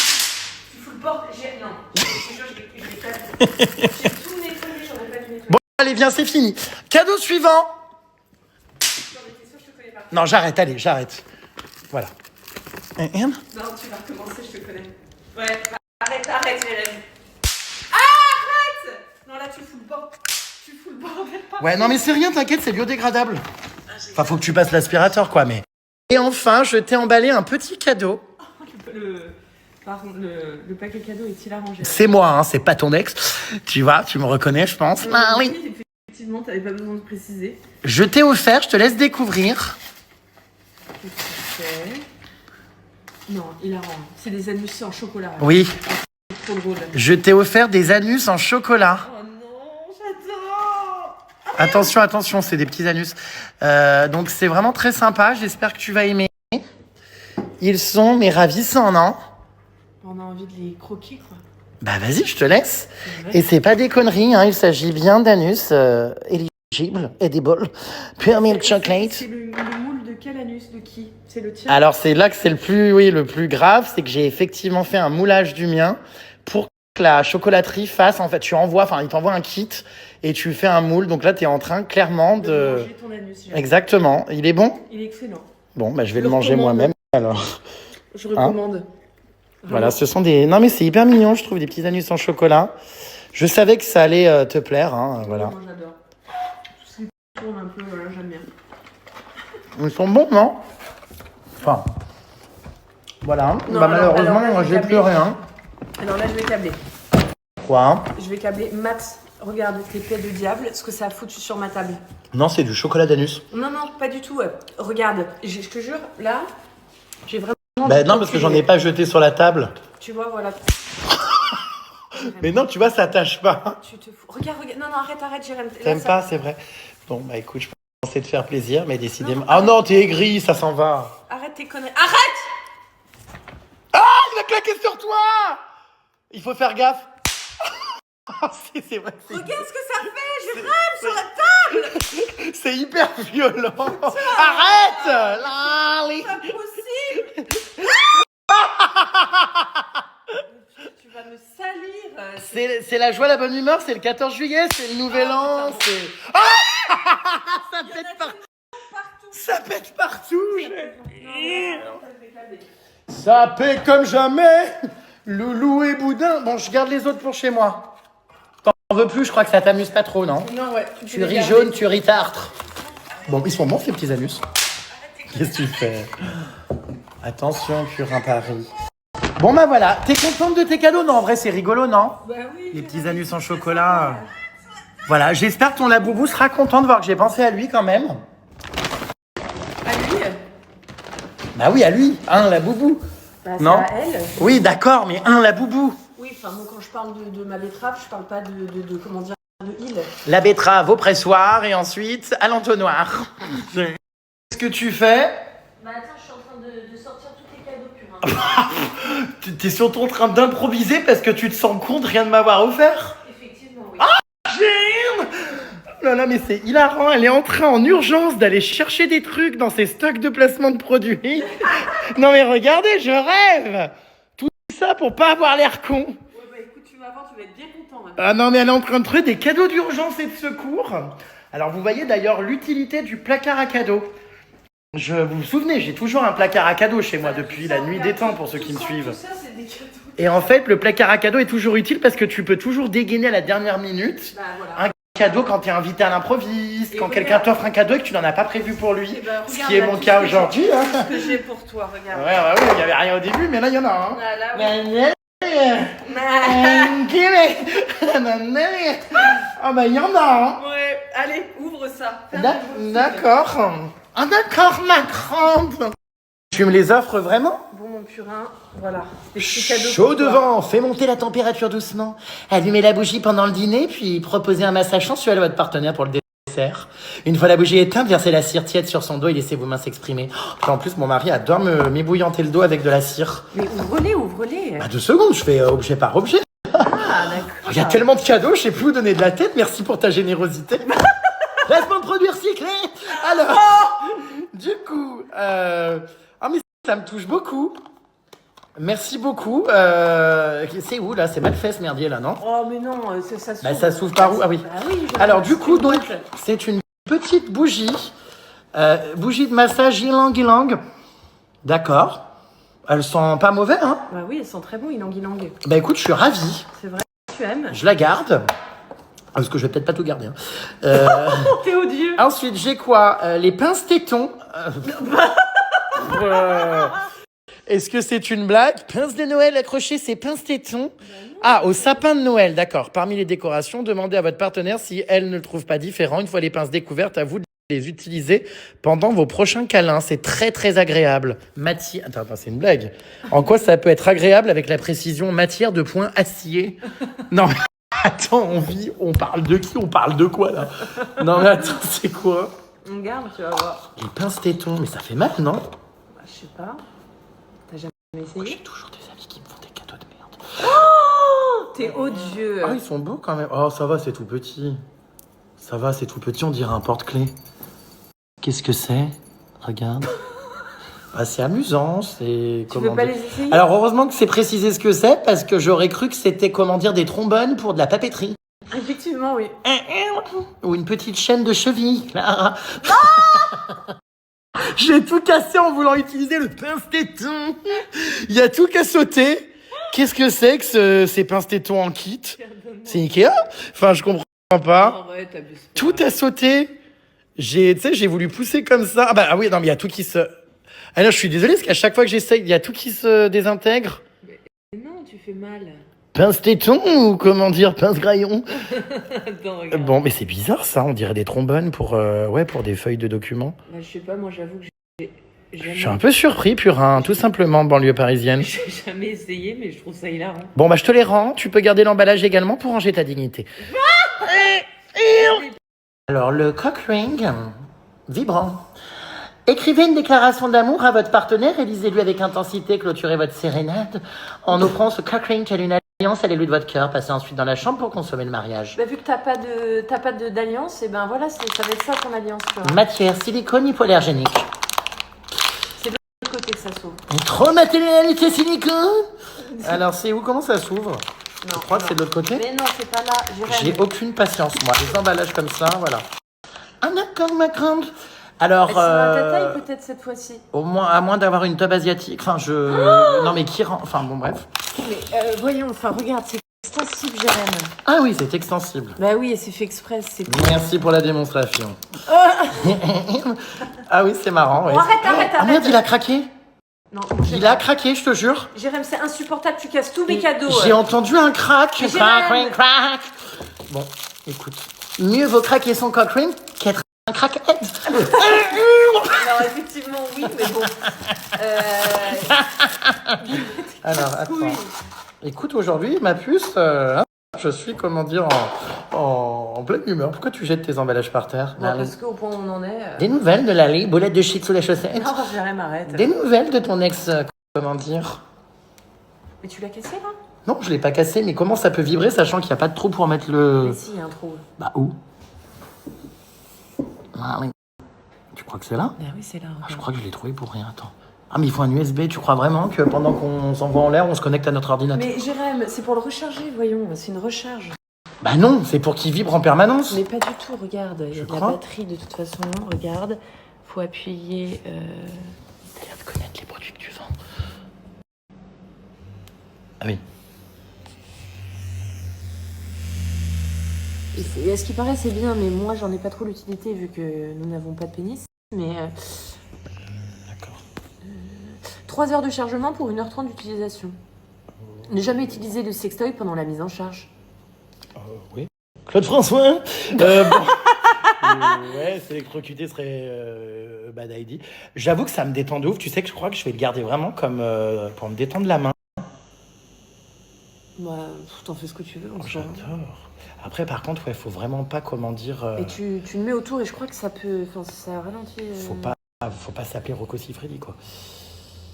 Speaker 2: fous le bordel. Non, je te jure, je vais pas. J'ai tout nettoyé, j'aurais pas dû nettoyer.
Speaker 1: Bon, allez, viens, c'est fini. Cadeau suivant.
Speaker 2: Non, mais t'es sûr, je te connais pas.
Speaker 1: Non, j'arrête. Voilà.
Speaker 2: Non, tu vas recommencer, je te connais. Ouais, arrête, Hélène. Arrête. Non, là, tu fous le bordel.
Speaker 1: Ouais, non, mais c'est rien, t'inquiète, c'est biodégradable. Enfin, faut que tu passes l'aspirateur, quoi, mais... Et enfin, je t'ai emballé un petit cadeau.
Speaker 2: Par contre, le paquet cadeau est-il arrangé?
Speaker 1: C'est moi, hein, c'est pas ton ex. Tu vois, tu me reconnais, je pense. Ah oui.
Speaker 2: Effectivement, t'avais pas besoin de préciser.
Speaker 1: Je t'ai offert, je te laisse découvrir.
Speaker 2: Qu'est-ce que c'est? Non, hilarant. C'est des anus en chocolat.
Speaker 1: Oui,
Speaker 2: C'est trop drôle.
Speaker 1: je t'ai offert des anus en chocolat.
Speaker 2: Oh non, j'adore.
Speaker 1: Attention, attention, c'est des petits anus. Donc c'est vraiment très sympa, j'espère que tu vas aimer. Ils sont mais ravissants, non?
Speaker 2: On a envie de les croquer, quoi.
Speaker 1: Bah vas-y, je te laisse.
Speaker 2: C'est vrai.
Speaker 1: Et c'est pas des conneries, hein, il s'agit bien d'anus éligibles, edible, pure milk chocolate.
Speaker 2: C'est le moule de quel anus? De qui? C'est le tien?
Speaker 1: Alors c'est là que c'est le plus grave, c'est que j'ai effectivement fait un moulage du mien pour que la chocolaterie fasse, en fait, il t'envoie un kit et tu fais un moule. Donc là, tu es en train clairement de...
Speaker 2: manger ton anus.
Speaker 1: Exactement. Il est bon?
Speaker 2: Il est excellent.
Speaker 1: Bon, bah je vais
Speaker 2: Je
Speaker 1: le
Speaker 2: le
Speaker 1: manger
Speaker 2: recommande.
Speaker 1: moi-même alors.
Speaker 2: Je recommande.
Speaker 1: Voilà, ce sont des... Non mais c'est hyper mignon, je trouve, des petits anus en chocolat. Je savais que ça allait te plaire, hein, voilà.
Speaker 2: Moi, j'adore. Tout ce qui tourne un peu, voilà, j'aime bien.
Speaker 1: Ils sont bons, non? Enfin... Voilà.
Speaker 2: Non,
Speaker 1: Bah,
Speaker 2: alors,
Speaker 1: malheureusement,
Speaker 2: là,
Speaker 1: j'ai plus rien.
Speaker 2: Alors là, je vais câbler.
Speaker 1: Quoi?
Speaker 2: Je vais câbler. Matt, regarde tes pieds de diable, ce que ça a foutu sur ma table.
Speaker 1: Non, c'est du chocolat d'anus.
Speaker 2: Non, non, pas du tout. Regarde, je te jure, là, j'ai vraiment...
Speaker 1: Bah non, parce que j'en ai pas jeté sur la table.
Speaker 2: Tu vois, voilà.
Speaker 1: Mais non, tu vois, ça tâche pas.
Speaker 2: Tu te fous. Regarde, regarde. Non, non, arrête, Jérém. Là,
Speaker 1: T'aimes
Speaker 2: ça-
Speaker 1: pas, c'est vrai. Bon, bah écoute, je pensais te faire plaisir, mais décidément...
Speaker 2: Non,
Speaker 1: Ah non, t'es aigri, ça s'en va.
Speaker 2: Arrête tes conneries. Arrête!
Speaker 1: Ah, il a claqué sur toi. Il faut faire gaffe. C'est vrai.
Speaker 2: Regarde ce que ça fait. Je rame sur la table.
Speaker 1: C'est hyper violent. Arrête là, les-
Speaker 2: C'est pas possible. Tu vas me salir.
Speaker 1: C'est la joie, la bonne humeur, c'est le 14 juillet, c'est le nouvel an, c'est... Ah ça pète partout. Ça pète partout. Ça pète comme jamais. Loulou et boudin. Bon, je garde les autres pour chez moi. T'en veux plus, je crois que ça t'amuse pas trop, non?
Speaker 2: Non, ouais.
Speaker 1: Tu ris jaune, tu ris tartre. Bon, ils sont bons ces petits anus. Qu'est-ce que tu fais? Attention, Curin Paris. Bon bah voilà, t'es contente de tes cadeaux? Non, en vrai c'est rigolo, non?
Speaker 2: Bah oui.
Speaker 1: Les petits anus en chocolat. Voilà, j'espère que ton laboubou sera content de voir que j'ai pensé à lui quand même.
Speaker 2: À lui?
Speaker 1: Bah oui, à lui, un laboubou.
Speaker 2: Bah,
Speaker 1: Non.
Speaker 2: c'est à elle.
Speaker 1: Oui, d'accord, mais un laboubou.
Speaker 2: Oui, enfin, moi, quand je parle de ma betterave, je parle pas de comment dire, de il.
Speaker 1: La betterave au pressoir et ensuite à l'entonnoir. Qu'est-ce que tu fais?
Speaker 2: Bah attends, je suis en train de sortir tous tes cadeaux, Curin.
Speaker 1: T'es surtout en train d'improviser parce que tu te sens con de rien de m'avoir offert?
Speaker 2: Effectivement, oui.
Speaker 1: Jim! Oh là là, mais c'est hilarant, elle est en train en urgence d'aller chercher des trucs dans ses stocks de placement de produits. Non mais regardez, je rêve! Tout ça pour pas avoir l'air con.
Speaker 2: Ouais, bah écoute, tu vas voir, tu vas être bien content. Hein.
Speaker 1: Ah non mais elle est en train de trouver des cadeaux d'urgence et de secours. Alors vous voyez d'ailleurs l'utilité du placard à cadeaux. Vous vous souvenez, j'ai toujours un placard à cadeaux chez moi depuis la nuit des temps pour ceux qui me suivent.
Speaker 2: Tout ça, c'est des cadeaux.
Speaker 1: Et en fait, le placard à cadeaux est toujours utile parce que tu peux toujours dégainer à la dernière minute
Speaker 2: Bah voilà.
Speaker 1: un cadeau quand tu es invité à l'improviste,
Speaker 2: Et
Speaker 1: quand
Speaker 2: regarde.
Speaker 1: quelqu'un t'offre un cadeau et que tu n'en as pas prévu pour lui.
Speaker 2: Eh ben,
Speaker 1: Ce
Speaker 2: regarde,
Speaker 1: qui est
Speaker 2: là,
Speaker 1: mon
Speaker 2: tout
Speaker 1: cas
Speaker 2: ce que
Speaker 1: aujourd'hui.
Speaker 2: j'ai-
Speaker 1: Hein.
Speaker 2: tout ce que j'ai pour toi, regarde.
Speaker 1: Ouais, bah oui, il n'y avait rien au début, mais là, il y en a un.
Speaker 2: Là,
Speaker 1: Ah bah il y en a.
Speaker 2: Ouais, allez, ouvre ça.
Speaker 1: Hein. D'accord. Ah d'accord, ma grande. Tu me les offres vraiment?
Speaker 2: Bon, mon purin, voilà. Des petits cadeaux.
Speaker 1: Chaud
Speaker 2: pour toi.
Speaker 1: devant, fais monter la température doucement. Allumez la bougie pendant le dîner, puis proposez un massage sensuel à votre partenaire pour le dessert. Une fois la bougie éteinte, versez la cire tiède sur son dos et laissez vos mains s'exprimer. Oh, en plus, mon mari adore m'ébouillanter le dos avec de la cire.
Speaker 2: Mais ouvre-les.
Speaker 1: Bah 2 secondes, je fais objet par objet.
Speaker 2: Ah, d'accord.
Speaker 1: Il y a tellement de cadeaux, je sais plus où donner de la tête. Merci pour ta générosité. Laisse-moi produire recyclé. Alors, du coup, ah mais ça me touche beaucoup. Merci beaucoup. C'est où là? C'est mal fait ce merdier là, non?
Speaker 2: Oh, mais non, ça s'ouvre.
Speaker 1: Bah ça s'ouvre par où? Ah oui.
Speaker 2: Bah oui.
Speaker 1: Alors du coup, donc, c'est une petite bougie. Bougie de massage ylang-ylang. D'accord. Elles sont pas mauvais, hein?
Speaker 2: Bah oui, elles sont très bons, ylang-ylang.
Speaker 1: Bah écoute, je suis ravi.
Speaker 2: C'est vrai, tu aimes.
Speaker 1: Je la garde. Parce que je vais peut-être pas tout garder. Hein.
Speaker 2: Oh, t'es odieux.
Speaker 1: Ensuite, j'ai quoi? Les pinces tétons. Est-ce que c'est une blague? Pince de Noël accrochée, c'est pince téton. Ah, au sapin de Noël, d'accord. Parmi les décorations, demandez à votre partenaire si elle ne le trouve pas différent. Une fois les pinces découvertes, à vous de les utiliser pendant vos prochains câlins. C'est très, très agréable. Matière... Attends, c'est une blague. En quoi ça peut être agréable avec la précision matière de point acier? Non, mais attends, on parle de qui? On parle de quoi, là? Non, mais attends, c'est quoi?
Speaker 2: Regarde, tu vas voir.
Speaker 1: Les pinces tétons, mais ça fait mal, non?
Speaker 2: Bah, je sais pas. T'as jamais essayé?
Speaker 1: J'ai toujours des amis qui me font des cadeaux de merde.
Speaker 2: Oh, t'es odieux.
Speaker 1: Ah, ils sont beaux quand même. Oh, ça va, c'est tout petit. Ça va, c'est tout petit, on dirait un porte-clés. Qu'est-ce que c'est? Regarde. Ah, c'est amusant, c'est...
Speaker 2: Tu veux pas les essayer?
Speaker 1: Alors, heureusement que c'est précisé ce que c'est, parce que j'aurais cru que c'était, comment dire, des trombones pour de la papeterie.
Speaker 2: Effectivement, oui.
Speaker 1: Ou une petite chaîne de cheville. J'ai tout cassé en voulant utiliser le pince-téton. Il y a tout qu'à sauter. Qu'est-ce que c'est que ces pince-tétons en kit? C'est Ikea? Enfin, je comprends pas.
Speaker 2: Arrête, abuse pas.
Speaker 1: Tout a sauté. J'ai voulu pousser comme ça. Ah oui, non, mais il y a tout qui se... Ah non, je suis désolé, parce qu'à chaque fois que j'essaye, il y a tout qui se désintègre.
Speaker 2: Mais non, tu fais mal.
Speaker 1: Pince-téton ou comment dire, pince-graillon?
Speaker 2: Attends, regarde.
Speaker 1: Bon, mais c'est bizarre ça, on dirait des trombones pour des feuilles de documents.
Speaker 2: Bah, je sais pas, moi j'avoue que j'ai jamais...
Speaker 1: Je suis un peu surpris, Purin, tout simplement, banlieue parisienne.
Speaker 2: J'ai jamais essayé, mais je trouve ça hilarant.
Speaker 1: Bon, bah je te les rends, tu peux garder l'emballage également pour ranger ta dignité. Alors, le cock ring, vibrant. Écrivez une déclaration d'amour à votre partenaire et lisez-lui avec intensité, clôturez votre sérénade en offrant ce cock ring quelle une alliance à l'élu de votre cœur. Passez ensuite dans la chambre pour consommer le mariage.
Speaker 2: Bah, vu que t'as pas d'alliance, et ben voilà, ça va être ça ton alliance, tu vois.
Speaker 1: Matière, silicone, hypoallergénique.
Speaker 2: C'est de l'autre côté que ça s'ouvre.
Speaker 1: Trop matérialité silicone. Alors, c'est où? Comment ça s'ouvre? Je crois que c'est de l'autre côté.
Speaker 2: Mais non, c'est pas là.
Speaker 1: J'ai aucune patience, moi. Les emballages comme ça, voilà. Ah d'accord, ma grande. Alors,
Speaker 2: C'est à ta taille peut-être cette fois-ci.
Speaker 1: au moins, à moins d'avoir une tube asiatique. Enfin, non, mais qui rend... Enfin, bon, bref.
Speaker 2: Mais voyons, enfin regarde, c'est extensible, Jérém.
Speaker 1: Ah oui, c'est extensible.
Speaker 2: Bah oui, et c'est fait exprès, c'est...
Speaker 1: Merci pour la démonstration. Ah oui, c'est marrant. Ouais.
Speaker 2: Bon, arrête.
Speaker 1: Ah merde, il a craqué.
Speaker 2: Non,
Speaker 1: Il a craqué, je te jure.
Speaker 2: Jérém, c'est insupportable, tu casses tous mes cadeaux.
Speaker 1: J'ai entendu un crack.
Speaker 2: Mais
Speaker 1: Crack,
Speaker 2: Jérém.
Speaker 1: crack. Bon, écoute. Mieux vaut craquer son cock ring qu'être un crackhead.
Speaker 2: Alors effectivement, oui, mais bon.
Speaker 1: Alors, attends.
Speaker 2: Oui.
Speaker 1: Écoute, aujourd'hui, ma puce, je suis, comment dire, en pleine humeur. Pourquoi tu jettes tes emballages par terre?
Speaker 2: Bon, parce qu'au point où on en est...
Speaker 1: Des nouvelles de Lali, boulette de shit sous les chaussettes.
Speaker 2: Non, Jérém, arrête.
Speaker 1: Des nouvelles de ton ex, comment dire?
Speaker 2: Mais tu l'as cassé, là?
Speaker 1: Non, je l'ai pas cassé, mais comment ça peut vibrer, sachant qu'il n'y a pas de trou pour mettre le...
Speaker 2: Mais si, il y a un trou.
Speaker 1: Bah, où? Ah, oui. Tu crois que c'est là?
Speaker 2: Ah oui, c'est là.
Speaker 1: Ah, je crois que je l'ai trouvé pour rien, attends. Ah, mais il faut un USB, tu crois vraiment que pendant qu'on s'envoie en l'air, on se connecte à notre ordinateur?
Speaker 2: Mais Jérém, c'est pour le recharger, voyons, c'est une recharge.
Speaker 1: Bah non, c'est pour qu'il vibre en permanence.
Speaker 2: Mais pas du tout, regarde, il y a de la
Speaker 1: crois.
Speaker 2: batterie de toute façon, regarde. Faut appuyer...
Speaker 1: T'as l'air de connaître les produits que tu vends. Ah oui.
Speaker 2: Et à ce qui paraît, c'est bien, mais moi, j'en ai pas trop l'utilité vu que nous n'avons pas de pénis. Mais
Speaker 1: D'accord.
Speaker 2: 3 heures de chargement pour 1h30 d'utilisation. Ne jamais utiliser de sextoy pendant la mise en charge.
Speaker 1: Oui. Claude François. Bon. Ouais, s'électrocuter serait bad idea. J'avoue que ça me détend de ouf. Tu sais que je crois que je vais le garder vraiment comme pour me détendre la main.
Speaker 2: Bah, t'en fais ce que tu veux.
Speaker 1: Oh, j'adore. Après, par contre, ouais, faut vraiment pas, comment dire...
Speaker 2: Et tu le mets autour et je crois que ça peut... Enfin, ça ralentit...
Speaker 1: Faut pas s'appeler Rocco Siffredi, quoi.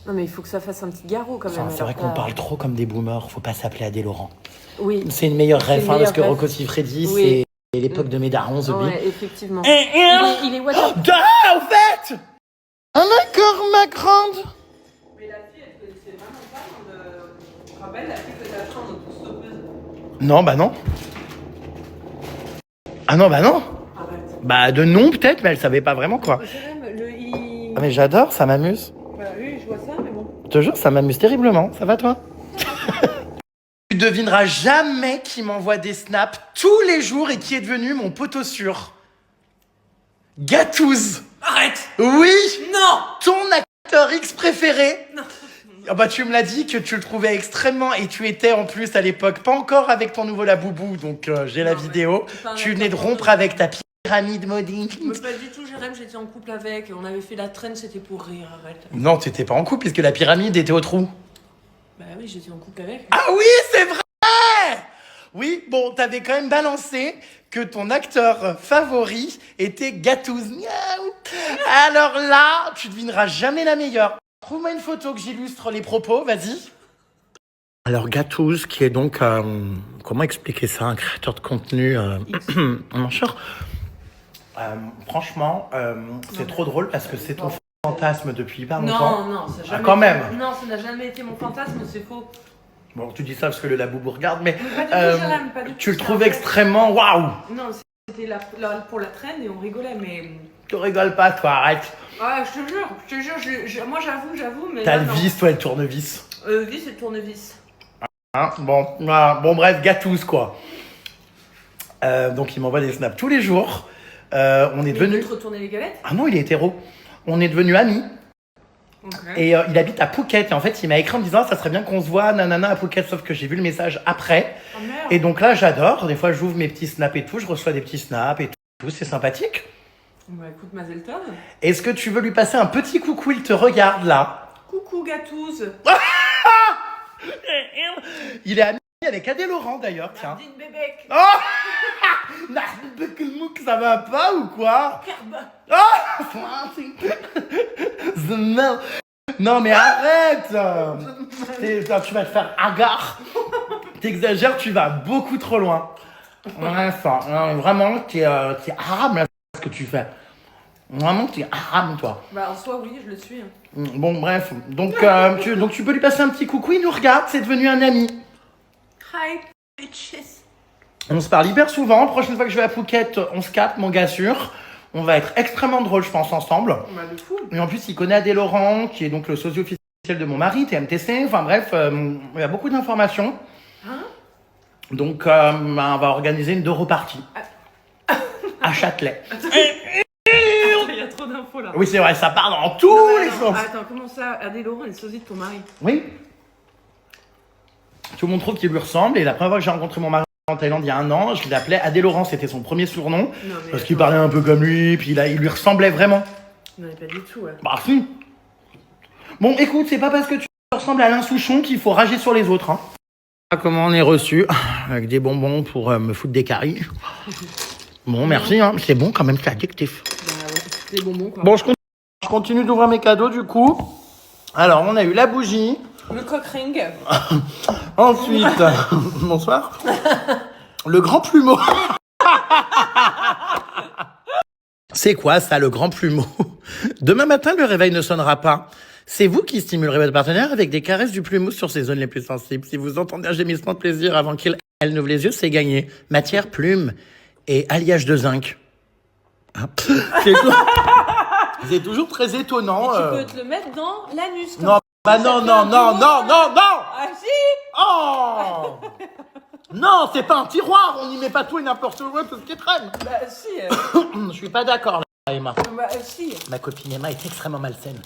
Speaker 2: Non, mais il faut que ça fasse un petit garrot, quand même.
Speaker 1: Enfin, c'est vrai qu'on parle trop comme des boomers. Faut pas s'appeler Adé Laurent.
Speaker 2: Oui.
Speaker 1: C'est une meilleure ref, parce que
Speaker 2: ref.
Speaker 1: Rocco Siffredi,
Speaker 2: Oui.
Speaker 1: c'est l'époque de mes darons, The Bee.
Speaker 2: Ouais, effectivement.
Speaker 1: Il
Speaker 2: Il est water...
Speaker 1: Ah, au fait. Ah, d'accord, ma grande.
Speaker 2: Mais la fille, elle connaissait vraiment pas. Tu te rappelles la fille que t'as fait en autostoppeuse?
Speaker 1: Non, bah non. Ah non, bah non.
Speaker 2: Arrête.
Speaker 1: Bah de non peut-être, mais elle savait pas vraiment quoi.
Speaker 2: Jérém,
Speaker 1: Ah mais j'adore, ça m'amuse.
Speaker 2: Bah oui, je vois ça, mais bon.
Speaker 1: Je te jure, ça m'amuse terriblement. Ça va toi? Tu devineras jamais qui m'envoie des snaps tous les jours et qui est devenu mon poteau sûr. Gatouze.
Speaker 2: Arrête!
Speaker 1: Oui,
Speaker 2: Non!
Speaker 1: ton acteur X préféré.
Speaker 2: Non.
Speaker 1: Ah bah tu me l'as dit que tu le trouvais extrêmement et tu étais en plus à l'époque pas encore avec ton nouveau Laboubou, donc j'ai la vidéo. Tu venais de rompre avec ta pyramide maudite.
Speaker 2: Mais pas du tout, Jérém, j'étais en couple avec. On avait fait la traîne, c'était pour rire, arrête.
Speaker 1: Non, t'étais pas en couple puisque la pyramide était au trou.
Speaker 2: Bah oui, j'étais en couple avec.
Speaker 1: Ah oui, c'est vrai! Oui, bon, t'avais quand même balancé que ton acteur favori était Gatouz. Miaou. Alors là, tu devineras jamais la meilleure. Trouve-moi une photo que j'illustre les propos, vas-y. Alors Gatouz, qui est donc, comment expliquer ça, un créateur de contenu, mon cher. Franchement, c'est trop drôle parce que c'est ton fantasme depuis hyper longtemps.
Speaker 2: Non, ça n'a jamais
Speaker 1: quand même.
Speaker 2: Non, ça n'a jamais été mon fantasme, c'est faux.
Speaker 1: Bon, tu dis ça parce que le Laboubou regarde, mais
Speaker 2: Pas du tout, Jérém, pas du tout.
Speaker 1: tu le trouves extrêmement waouh.
Speaker 2: Non, c'était pour la traîne et on rigolait, mais...
Speaker 1: Tu rigoles pas, toi, arrête.
Speaker 2: Ouais, je te jure, moi j'avoue, mais...
Speaker 1: T'as
Speaker 2: là,
Speaker 1: le
Speaker 2: non.
Speaker 1: vis, toi, le tournevis.
Speaker 2: Vis et tournevis.
Speaker 1: Hein, bon, voilà. Bon, bref, Gatouz, quoi. Donc, il m'envoie des snaps tous les jours. On est devenu...
Speaker 2: Il veut te retourner les galettes.
Speaker 1: Ah non, il est hétéro. On est devenus amis.
Speaker 2: Okay.
Speaker 1: Et il habite à Phuket. Et en fait, il m'a écrit en me disant, ça serait bien qu'on se voit, nanana, à Phuket. Sauf que j'ai vu le message après.
Speaker 2: Oh merde.
Speaker 1: Et donc là, j'adore. Des fois, j'ouvre mes petits snaps et tout. Je reçois des petits snaps et tout. C'est sympathique.
Speaker 2: Bah écoute, Mazel Tov.
Speaker 1: Est-ce que tu veux lui passer un petit coucou? Il te regarde là.
Speaker 2: Coucou Gatouz.
Speaker 1: Il est ami avec Adé Laurent d'ailleurs, tiens.
Speaker 2: Nardine Bébek.
Speaker 1: Oh Nardine Bekelmouk, ça va pas ou quoi? Non mais arrête. Tu vas te faire hagard. T'exagères, tu vas beaucoup trop loin. Ouais, ça, vraiment, t'es arabe là, ce que tu fais. Vraiment, t'es arabe toi.
Speaker 2: Bah en soi, oui, je le suis.
Speaker 1: Bon, bref. Donc, tu peux lui passer un petit coucou, il nous regarde, c'est devenu un ami.
Speaker 2: Hi, bitches.
Speaker 1: On se parle hyper souvent. Prochaine fois que je vais à Phuket, on se capte, mon gars sûr. On va être extrêmement drôle, je pense, ensemble.
Speaker 2: Bah de fou.
Speaker 1: Et en plus, il connaît Adé Laurent, qui est donc le sosie officiel de mon mari, TMTC. Enfin bref, il y a beaucoup d'informations.
Speaker 2: Hein?
Speaker 1: Donc, on va organiser une 2 reparties. À Châtelet.
Speaker 2: Il y a trop d'infos là.
Speaker 1: Oui, c'est vrai, ça part dans tous les sens.
Speaker 2: Attends, comment ça? Adé Laurent est sosie de ton mari.
Speaker 1: Oui. Tout le monde trouve qu'il lui ressemble. Et la première fois que j'ai rencontré mon mari en Thaïlande il y a 1 an, je l'appelais Adé Laurent, c'était son premier surnom.
Speaker 2: Non, mais
Speaker 1: Parce qu'il parlait un peu comme lui, puis il lui ressemblait vraiment.
Speaker 2: Non, mais pas du tout, ouais.
Speaker 1: Bah si. Bon, écoute, c'est pas parce que tu ressembles à Alain Souchon qu'il faut rager sur les autres. Hein. Comment on est reçu avec des bonbons pour me foutre des caries. Bon, merci, hein. C'est bon quand même, c'est addictif.
Speaker 2: Bah ouais, c'est des bonbons quoi.
Speaker 1: Bon, je continue d'ouvrir mes cadeaux du coup. Alors, on a eu la bougie.
Speaker 2: Le coq ring.
Speaker 1: Ensuite, bonsoir. Le grand plumeau. C'est quoi ça, le grand plumeau? Demain matin, le réveil ne sonnera pas. C'est vous qui stimulerez votre partenaire avec des caresses du plumeau sur ses zones les plus sensibles. Si vous entendez un gémissement de plaisir avant elle n'ouvre les yeux, c'est gagné. Matière, plume et alliage de zinc. Hein. C'est toujours très étonnant.
Speaker 2: Tu peux te le mettre dans l'anus.
Speaker 1: Non, bah non.
Speaker 2: Ah si.
Speaker 1: Oh non, c'est pas un tiroir, on n'y met pas tout et n'importe où, tout ce qui traîne.
Speaker 2: Bah si.
Speaker 1: Je suis pas d'accord là, Emma.
Speaker 2: Bah si.
Speaker 1: Ma copine Emma est extrêmement malsaine.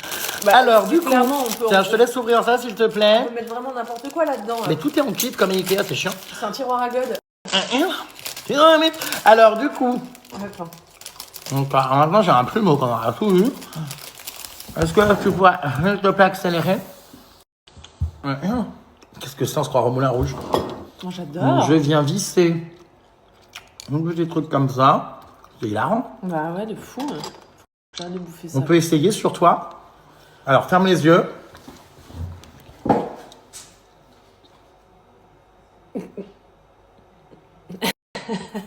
Speaker 2: Bah,
Speaker 1: alors, du coup,
Speaker 2: clairement, on peut,
Speaker 1: tiens, je te laisse ouvrir ça s'il te plaît.
Speaker 2: On peut mettre vraiment n'importe quoi là-dedans.
Speaker 1: Mais tout est en kit comme Ikea, c'est chiant.
Speaker 2: C'est un tiroir à god.
Speaker 1: Alors, du coup,
Speaker 2: Attends.
Speaker 1: donc, maintenant j'ai un plumeau qu'on aura tout vu. Est-ce que tu pourrais, s'il te plaît, accélérer? Qu'est-ce que c'est, on se croit au Moulin Rouge?
Speaker 2: Moi j'adore.
Speaker 1: Je viens visser. Donc, des trucs comme ça. C'est hilarant.
Speaker 2: Bah ouais, de fou. J'ai hâte de bouffer ça.
Speaker 1: On peut essayer sur toi. Alors, ferme les yeux.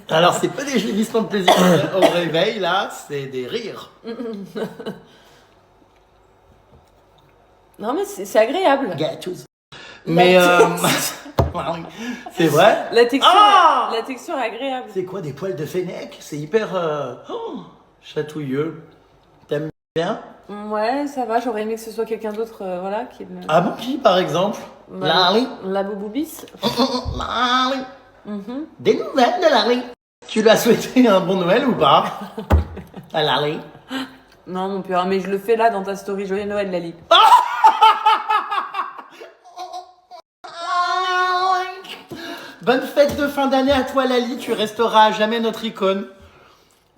Speaker 1: Alors, c'est pas des gémissements de plaisir au réveil, là, c'est des rires.
Speaker 2: Non mais c'est agréable.
Speaker 1: Gâteuse. Mais, c'est vrai.
Speaker 2: La texture,
Speaker 1: Ah
Speaker 2: la texture est agréable.
Speaker 1: C'est quoi, des poils de fennec? C'est hyper chatouilleux. T'aimes bien?
Speaker 2: Ouais, ça va. J'aurais aimé que ce soit quelqu'un d'autre, voilà, qui me...
Speaker 1: Ah bon, qui, par exemple? Larry.
Speaker 2: La Bouboubis.
Speaker 1: Larry. Des nouvelles de Larry. Tu lui as souhaité un bon Noël ou pas? À Larry.
Speaker 2: Non, mon père, mais je le fais là dans ta story. Joyeux Noël, Lali.
Speaker 1: Bonne fête de fin d'année à toi, Lali. Tu resteras à jamais notre icône.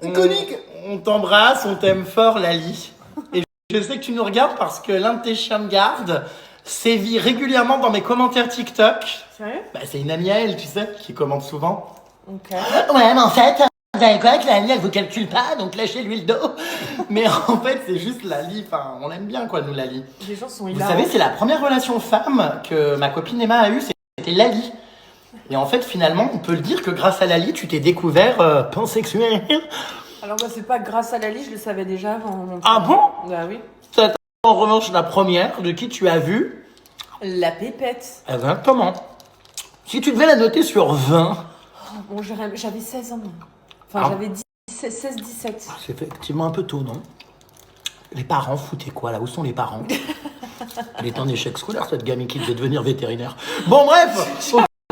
Speaker 3: Iconique.
Speaker 1: On t'embrasse, on t'aime fort, Lali. Et je sais que tu nous regardes parce que l'un de tes chiens de garde sévit régulièrement dans mes commentaires TikTok.
Speaker 2: Sérieux?
Speaker 1: Bah, c'est une amie à elle, tu sais, qui commente souvent.
Speaker 2: Ok.
Speaker 1: Ouais, mais en fait, vous savez quoi, que Lali, elle vous calcule pas, donc lâchez-lui le dos. Mais en fait, c'est juste Lali, enfin, on l'aime bien, quoi, nous, Lali.
Speaker 2: Les gens sont
Speaker 1: Vous
Speaker 2: hilarants.
Speaker 1: savez, c'est la première relation femme que ma copine Emma a eue, c'était Lali. Et en fait, finalement, on peut le dire que grâce à Lali, tu t'es découvert pansexuel.
Speaker 2: Alors moi, c'est pas grâce à Lali, je le savais déjà avant.
Speaker 1: Ah bon?
Speaker 2: Bah oui.
Speaker 1: C'est en revanche la première de qui tu as vu.
Speaker 2: La pépette.
Speaker 1: Exactement. Si tu devais la noter sur 20,
Speaker 2: Bon, j'avais 16 ans. Enfin,
Speaker 1: Ah.
Speaker 2: j'avais 16-17.
Speaker 1: c'est effectivement un peu tôt, non? Les parents foutaient quoi là? Où sont les parents? Elle est en échec scolaire, cette gamine qui devait devenir vétérinaire. Bon, bref!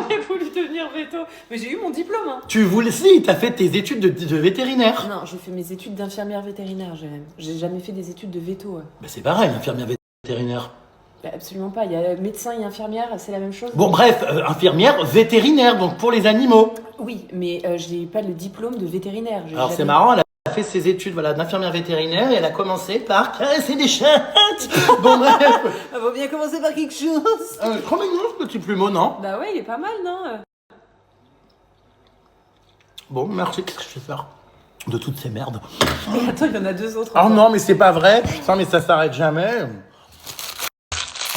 Speaker 2: J'ai voulu devenir veto. Mais j'ai eu mon diplôme. Hein.
Speaker 1: Tu voulais, si, t'as fait tes études de vétérinaire.
Speaker 2: Non, j'ai fait mes études d'infirmière vétérinaire. J'ai jamais fait des études de veto.
Speaker 1: Bah, c'est pareil, infirmière vétérinaire.
Speaker 2: Bah, absolument pas. Il y a médecin et infirmière, c'est la même chose.
Speaker 1: Bon, bref, infirmière vétérinaire, donc pour les animaux.
Speaker 2: Oui, mais j'ai pas le diplôme de vétérinaire.
Speaker 1: Alors c'est marrant, elle a fait ses études voilà, d'infirmière vétérinaire et elle a commencé par caresser des chattes. Bon, bref.
Speaker 2: Il faut bien commencer par quelque chose.
Speaker 1: Trop mignon ce petit plumeau, non?
Speaker 2: Bah ouais, il est pas mal, non?
Speaker 1: Bon, merci, qu'est-ce que je vais faire de toutes ces merdes?
Speaker 2: Mais attends, il y en a 2 autres.
Speaker 1: Oh non, mais c'est pas vrai, putain, mais ça s'arrête jamais.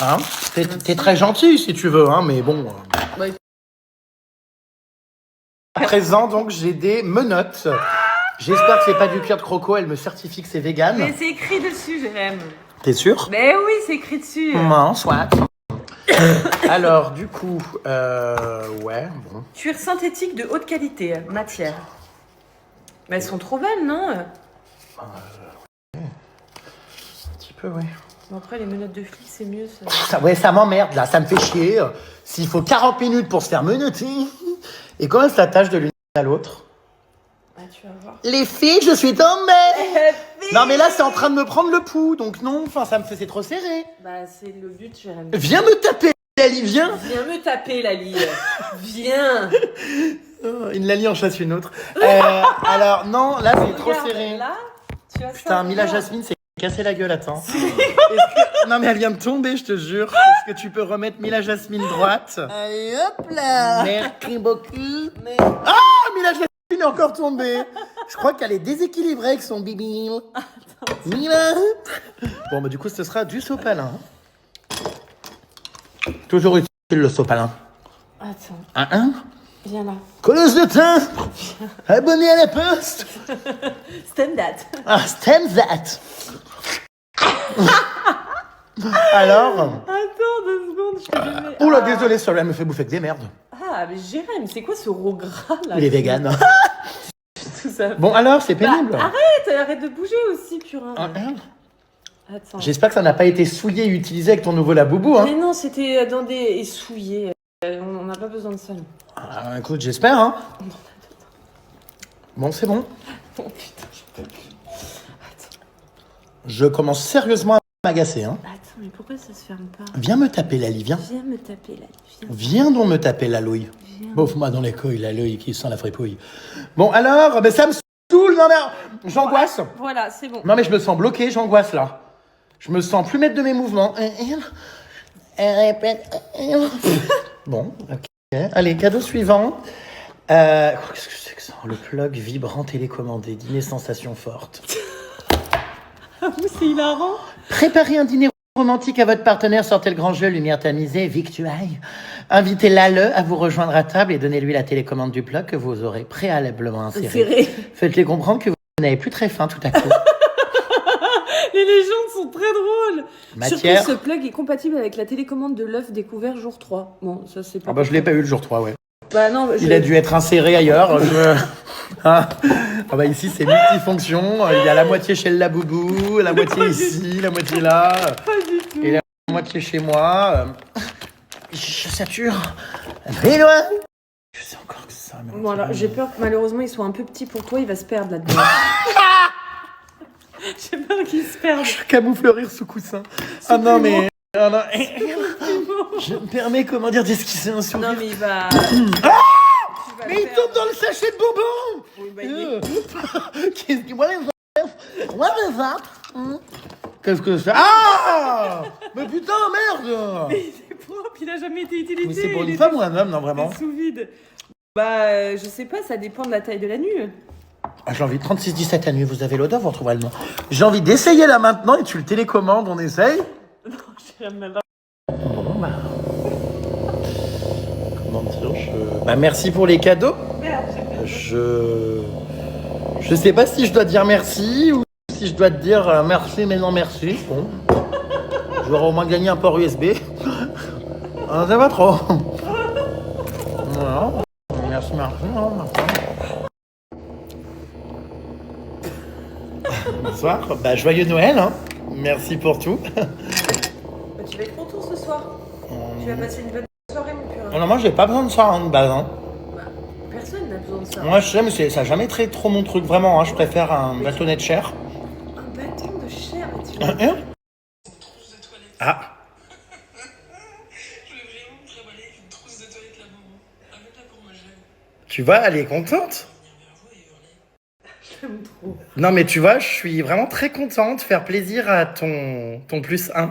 Speaker 1: Hein? T'es très gentil si tu veux, hein, mais bon.
Speaker 2: Ouais.
Speaker 1: À présent, donc, j'ai des menottes. J'espère que c'est pas du cuir de croco, elle me certifie que c'est vegan.
Speaker 2: Mais c'est écrit dessus, Jérém.
Speaker 1: T'es sûr?
Speaker 2: Mais oui, c'est écrit dessus.
Speaker 1: Non, soit. Alors, du coup, ouais, bon.
Speaker 2: Cuir synthétique de haute qualité, matière. Mais elles sont trop belles, non?
Speaker 1: Un petit peu, ouais.
Speaker 2: Bon, après, les menottes de flic, c'est mieux, ça.
Speaker 1: Ça m'emmerde, là, ça me fait chier. S'il faut 40 minutes pour se faire menotter. Et comment elle s'attache de l'une à l'autre?
Speaker 2: Ah, tu vas voir.
Speaker 1: Les filles, je suis tombée. Non, mais là, c'est en train de me prendre le pouls, donc non, enfin, ça me fait, c'est trop serré.
Speaker 2: Bah, c'est le but, Jérém.
Speaker 1: Viens me taper, Lali, viens.
Speaker 2: Viens me taper, Lali. Viens.
Speaker 1: Oh, une Lali en chasse une autre. Alors, non, là, c'est trop
Speaker 2: Regarde,
Speaker 1: serré.
Speaker 2: Là, tu as ça.
Speaker 1: Putain, Mila
Speaker 2: regarde.
Speaker 1: Jasmine s'est cassé la gueule, attends. Non, mais elle vient de tomber, je te jure. Est-ce que tu peux remettre Mila Jasmine droite?
Speaker 3: Allez, hop là.
Speaker 1: Merci beaucoup.
Speaker 2: Mais...
Speaker 1: Ah, Mila Jasmine est encore tombée. Je crois qu'elle est déséquilibrée avec son bibi. Mila. Bon, bah du coup, ce sera du sopalin. Toujours utile le sopalin.
Speaker 2: Attends,
Speaker 1: Hein?
Speaker 2: viens là.
Speaker 1: Colleuse de teint. Abonné à la poste.
Speaker 2: Stand that.
Speaker 1: Ah, stand that. Alors.
Speaker 2: Attends 2 secondes, je te donne...
Speaker 1: Oula, désolé, sorry, elle me fait bouffer que des merdes.
Speaker 2: Ah, mais Jérém, c'est quoi ce gros gras, là?
Speaker 1: Il est vegan.
Speaker 2: Tout ça.
Speaker 1: Bon, alors, c'est pénible.
Speaker 2: Bah, arrête de bouger aussi, purin.
Speaker 1: Ah, merde.
Speaker 2: Attends.
Speaker 1: J'espère que ça n'a pas été souillé et utilisé avec ton nouveau laboubou, hein.
Speaker 2: Mais non, c'était dans des... et souillé. On n'a pas besoin de ça, nous.
Speaker 1: Ah, écoute, j'espère, hein. Bon, c'est bon.
Speaker 2: Oh putain, je peux plus. Attends.
Speaker 1: Je commence sérieusement à m'agacer, hein.
Speaker 2: Attends, mais pourquoi ça se ferme pas?
Speaker 1: Viens me taper, Lali, viens.
Speaker 2: Viens me taper, là. Viens.
Speaker 1: Viens donc me taper la louille.
Speaker 2: Viens.
Speaker 1: Bouffe-moi dans les couilles, la louille qui sent la fripouille. Bon, alors, ben ça me saoule, non mais j'angoisse.
Speaker 2: Voilà, c'est bon.
Speaker 1: Non mais je me sens bloqué, j'angoisse là. Je me sens plus maître de mes mouvements. Bon, ok. Allez, cadeau suivant. Qu'est-ce que c'est que ça? Le plug vibrant télécommandé, dîner sensation forte.
Speaker 2: Ah oui, c'est hilarant.
Speaker 1: Préparez un dîner romantique à votre partenaire, sortez le grand jeu, lumière tamisée, victuailles. Invitez-la à vous rejoindre à table et donnez-lui la télécommande du plug que vous aurez préalablement inséré.
Speaker 2: Serré.
Speaker 1: Faites-les comprendre que vous n'avez plus très faim tout à coup.
Speaker 2: Les légendes sont très drôles.
Speaker 1: Matière.
Speaker 2: Surtout, ce plug est compatible avec la télécommande de l'œuf découvert jour 3. Bon, ça c'est pas...
Speaker 1: Ah bah je l'ai pas eu le jour 3, ouais.
Speaker 2: Bah non,
Speaker 1: Il a dû être inséré ailleurs. Ah bah ici c'est multifonction. Il y a la moitié chez le laboubou, la moitié ici, la moitié là.
Speaker 2: Pas du tout.
Speaker 1: Et la moitié chez moi. Je sature. Et loin. Je sais encore que ça. Mais
Speaker 2: Voilà, j'ai peur que malheureusement il soit un peu petit pour toi, il va se perdre là-dedans. J'ai peur qu'il se perde.
Speaker 1: Je camoufle le rire sous coussin. Ah non mais. Ah non. Je me permets, comment dire, d'esquisser un sourire.
Speaker 2: Non, mais il va.
Speaker 1: Mais il tombe dans le sachet de bonbons.
Speaker 2: Oui, bah, il est-
Speaker 1: Qu'est-ce que... What is that? Qu'est-ce que c'est? Ah! Mais putain, merde!
Speaker 2: Mais il est propre, il a jamais été utilisé.
Speaker 1: Mais c'est pour
Speaker 2: il
Speaker 1: une
Speaker 2: est
Speaker 1: femme ou un homme, non, vraiment?
Speaker 2: sous vide. Bah, je sais pas, ça dépend de la taille de la nuit.
Speaker 1: Ah, j'ai envie de 36-17 à nuit, vous avez l'odeur, vous retrouverez le nom. J'ai envie d'essayer là maintenant et tu le télécommandes, on essaye?
Speaker 2: Non, j'ai rien mal.
Speaker 1: Bon, bah... Comment dire, Bah, merci pour les cadeaux.
Speaker 2: Merde,
Speaker 1: Je sais pas si je dois dire merci ou si je dois te dire merci mais non merci. Bon. Je vais au moins gagner un port USB. Ah, ça va trop. Voilà. Merci. Non, bonsoir. Bah, joyeux Noël. Hein. Merci pour tout.
Speaker 2: Bah, tu vas être content ce soir. Tu vas passer une bonne soirée, mon purin.
Speaker 1: Non, moi j'ai pas besoin de ça hein, de base. Hein.
Speaker 2: Bah, personne n'a besoin de ça.
Speaker 1: Moi je sais mais ça n'a jamais été trop mon truc vraiment. Hein. Je préfère un bâtonnet de chair.
Speaker 2: Un bâton de chair, mais tu
Speaker 1: Hein? Ah.
Speaker 4: Je voulais vraiment me trimballer une trousse de toilette là-bas. Amène-la pour ma gêne.
Speaker 1: Tu vois, elle est contente.
Speaker 2: t'aime trop.
Speaker 1: Non, mais tu vois, je suis vraiment très contente de faire plaisir à ton +1.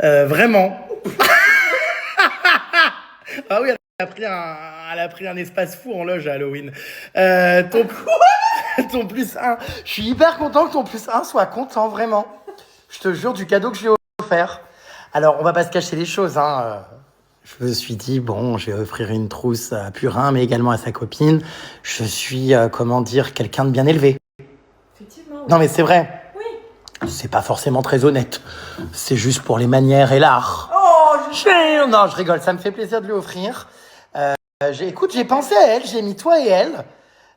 Speaker 1: Vraiment. Ah oui, elle a pris un espace fou en loge à Halloween. Ton +1. Je suis hyper content que ton +1 soit content, vraiment. Je te jure du cadeau que je lui ai offert. Alors, on va pas se cacher les choses, hein. Je me suis dit, bon, je vais offrir une trousse à Purin, mais également à sa copine. Je suis, comment dire, quelqu'un de bien élevé.
Speaker 2: Effectivement. Oui.
Speaker 1: Non, mais c'est vrai.
Speaker 2: Oui.
Speaker 1: C'est pas forcément très honnête. C'est juste pour les manières et l'art.
Speaker 2: Oh,
Speaker 1: Non, je rigole, ça me fait plaisir de lui offrir. Écoute, j'ai pensé à elle, j'ai mis toi et elle.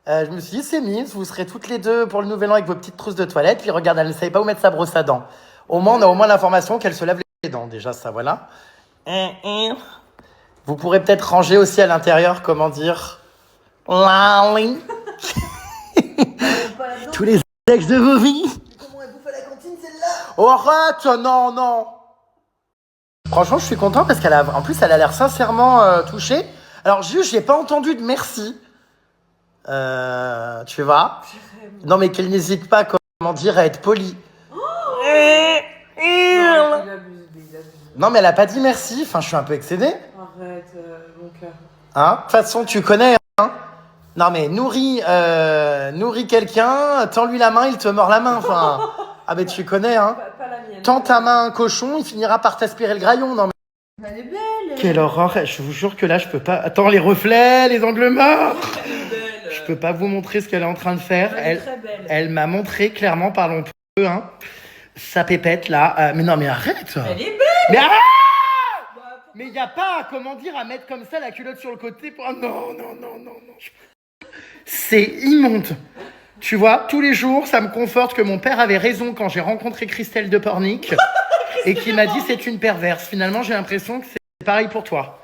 Speaker 1: Je me suis dit, c'est mis, vous serez toutes les deux pour le nouvel an avec vos petites trousses de toilette. Puis regarde, elle ne savait pas où mettre sa brosse à dents. Au moins, on a au moins l'information qu'elle se lave les dents. Déjà, ça, voilà. Vous pourrez peut-être ranger aussi à l'intérieur, comment dire, tous les ex de vos vies.
Speaker 3: Comment elle bouffe à la cantine celle-là?
Speaker 1: Oh, arrête, non, non. Franchement, je suis content parce en plus, elle a l'air sincèrement touchée. Alors, juste, j'ai pas entendu de merci. Tu vois? Non, mais qu'elle n'hésite pas, comment dire, à être polie. Non, mais elle a pas dit merci. Enfin, je suis un peu excédé.
Speaker 2: Arrête, mon cœur.
Speaker 1: Hein? De toute façon, tu connais, hein? Non, mais nourris quelqu'un, tends-lui la main, il te mord la main. Enfin, ah, mais tu connais, hein?
Speaker 2: Pas la mienne.
Speaker 1: Tends ta main à un cochon, il finira par t'aspirer le graillon. Non, mais...
Speaker 2: Elle est belle.
Speaker 1: Quelle horreur. Je vous jure que là, je peux pas... Attends, les reflets, les angles morts.
Speaker 2: Elle est belle.
Speaker 1: Je peux pas vous montrer ce qu'elle est en train de faire.
Speaker 2: Elle est très belle.
Speaker 1: Elle m'a montré clairement, parlons peu, hein, sa pépette, là. Mais non, mais arrête.
Speaker 2: Elle est belle.
Speaker 1: Mais arrête!
Speaker 2: Bah,
Speaker 1: Mais y a pas, comment dire, à mettre comme ça la culotte sur le côté pour... Oh, non. C'est immonde. Tu vois, tous les jours, ça me conforte que mon père avait raison quand j'ai rencontré Christelle de Pornic et qui m'a dit c'est une perverse. Finalement, j'ai l'impression que c'est pareil pour toi.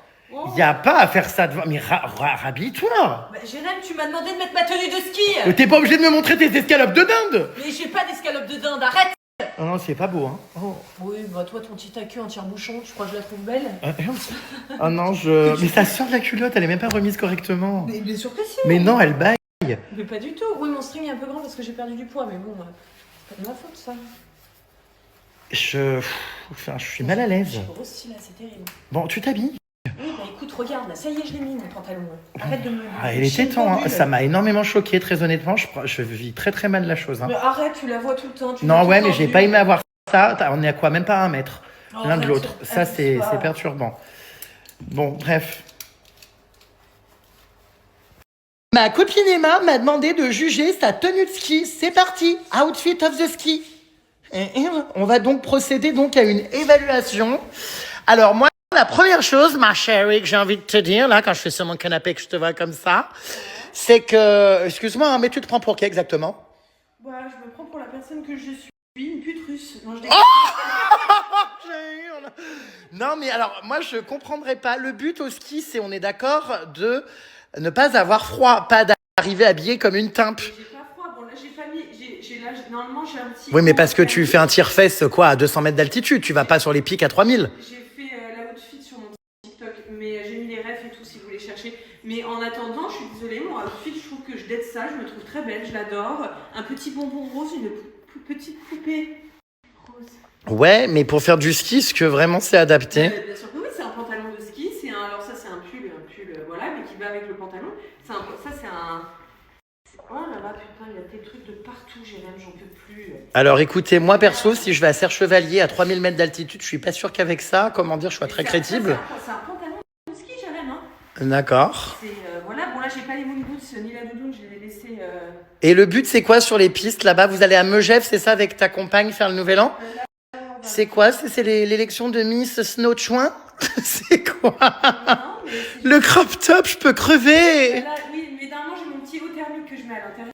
Speaker 1: Y a pas à faire ça devant... Mais rhabille-toi.
Speaker 2: Bah, Jérém, tu m'as demandé de mettre ma tenue de ski.
Speaker 1: T'es pas obligé de me montrer tes escalopes de dinde.
Speaker 2: Mais j'ai pas d'escalope de dinde, arrête.
Speaker 1: Oh non, c'est pas beau, hein. Oh.
Speaker 2: Oui, bah toi, ton petit queue en tire-bouchon, je crois que je la trouve belle.
Speaker 1: Oh non, Mais ça sort de la culotte, elle est même pas remise correctement.
Speaker 2: Mais bien sûr que si.
Speaker 1: Mais non, elle baille.
Speaker 2: Mais pas du tout. Oui, mon string est un peu grand parce que j'ai perdu du poids, mais bon, c'est pas de ma faute ça.
Speaker 1: Je suis mal à l'aise.
Speaker 2: J'ai grossi là, c'est terrible.
Speaker 1: Bon, tu t'habilles.
Speaker 2: Oui, bah écoute, regarde, là, ça y est, je l'ai mis mon pantalon. Arrête de me.
Speaker 1: Ah, il était temps, hein. Ça m'a énormément choqué, très honnêtement. Je vis très très mal la chose. Hein.
Speaker 2: Mais arrête, tu la vois tout le temps.
Speaker 1: Non, ouais, mais j'ai pas aimé avoir ça. On est à quoi? Même pas à 1 mètre.
Speaker 2: Oh,
Speaker 1: L'un de
Speaker 2: arrête,
Speaker 1: l'autre. Ça,
Speaker 2: abuse
Speaker 1: c'est
Speaker 2: pas.
Speaker 1: perturbant. Bon, bref. Ma copine Emma m'a demandé de juger sa tenue de ski. C'est parti, outfit of the ski. On va donc procéder donc à une évaluation. Alors moi, la première chose, ma chérie, que j'ai envie de te dire, là, quand je suis sur mon canapé, que je te vois comme ça, c'est que... Excuse-moi, hein, mais tu te prends pour qui exactement?
Speaker 2: Bah, je me prends pour la personne que je suis, une pute russe. Non, je
Speaker 1: Non, mais alors, moi, je comprendrais pas. Le but au ski, c'est, on est d'accord, de ne pas avoir froid, pas d'arriver habillé comme une timpe.
Speaker 2: J'ai pas froid. Bon, là, j'ai pas mis. Normalement, j'ai un petit.
Speaker 1: Oui, mais parce que tu fais un tire-fesse, quoi, à 200 mètres d'altitude. Tu vas pas sur les pics à 3000.
Speaker 2: J'ai fait l'outfit sur mon refs et tout si vous voulez chercher. Mais en attendant, je suis désolée, mon outfit, je trouve que je date ça, je me trouve très belle, je l'adore. Un petit bonbon rose, une petite poupée rose.
Speaker 1: Ouais, mais pour faire du ski, est-ce que vraiment c'est adapté?
Speaker 2: Bien sûr que oui, c'est un pantalon de ski, alors ça c'est un pull, voilà, mais qui va avec le pantalon. Ça c'est un... Oh là là, putain, il y a des trucs de partout, Jérém, j'en peux plus.
Speaker 1: Alors écoutez, moi perso, si je vais à Serre-Chevalier à 3000 mètres d'altitude, je suis pas sûr qu'avec ça, comment dire, je sois très crédible.
Speaker 2: C'est un pantalon de ski, Jérém, hein.
Speaker 1: D'accord.
Speaker 2: Voilà, bon là j'ai pas les moon boots ni la doudoune, je les ai laissés...
Speaker 1: Et le but, c'est quoi sur les pistes là-bas? Vous allez à Megève, c'est ça, avec ta compagne, faire le nouvel an? C'est quoi? C'est l'élection de Miss Snow Chouin? C'est quoi?
Speaker 2: Non, mais
Speaker 1: Le crop top, je peux crever!
Speaker 2: là, oui, mais normalement j'ai mon petit haut thermique que je mets à l'intérieur,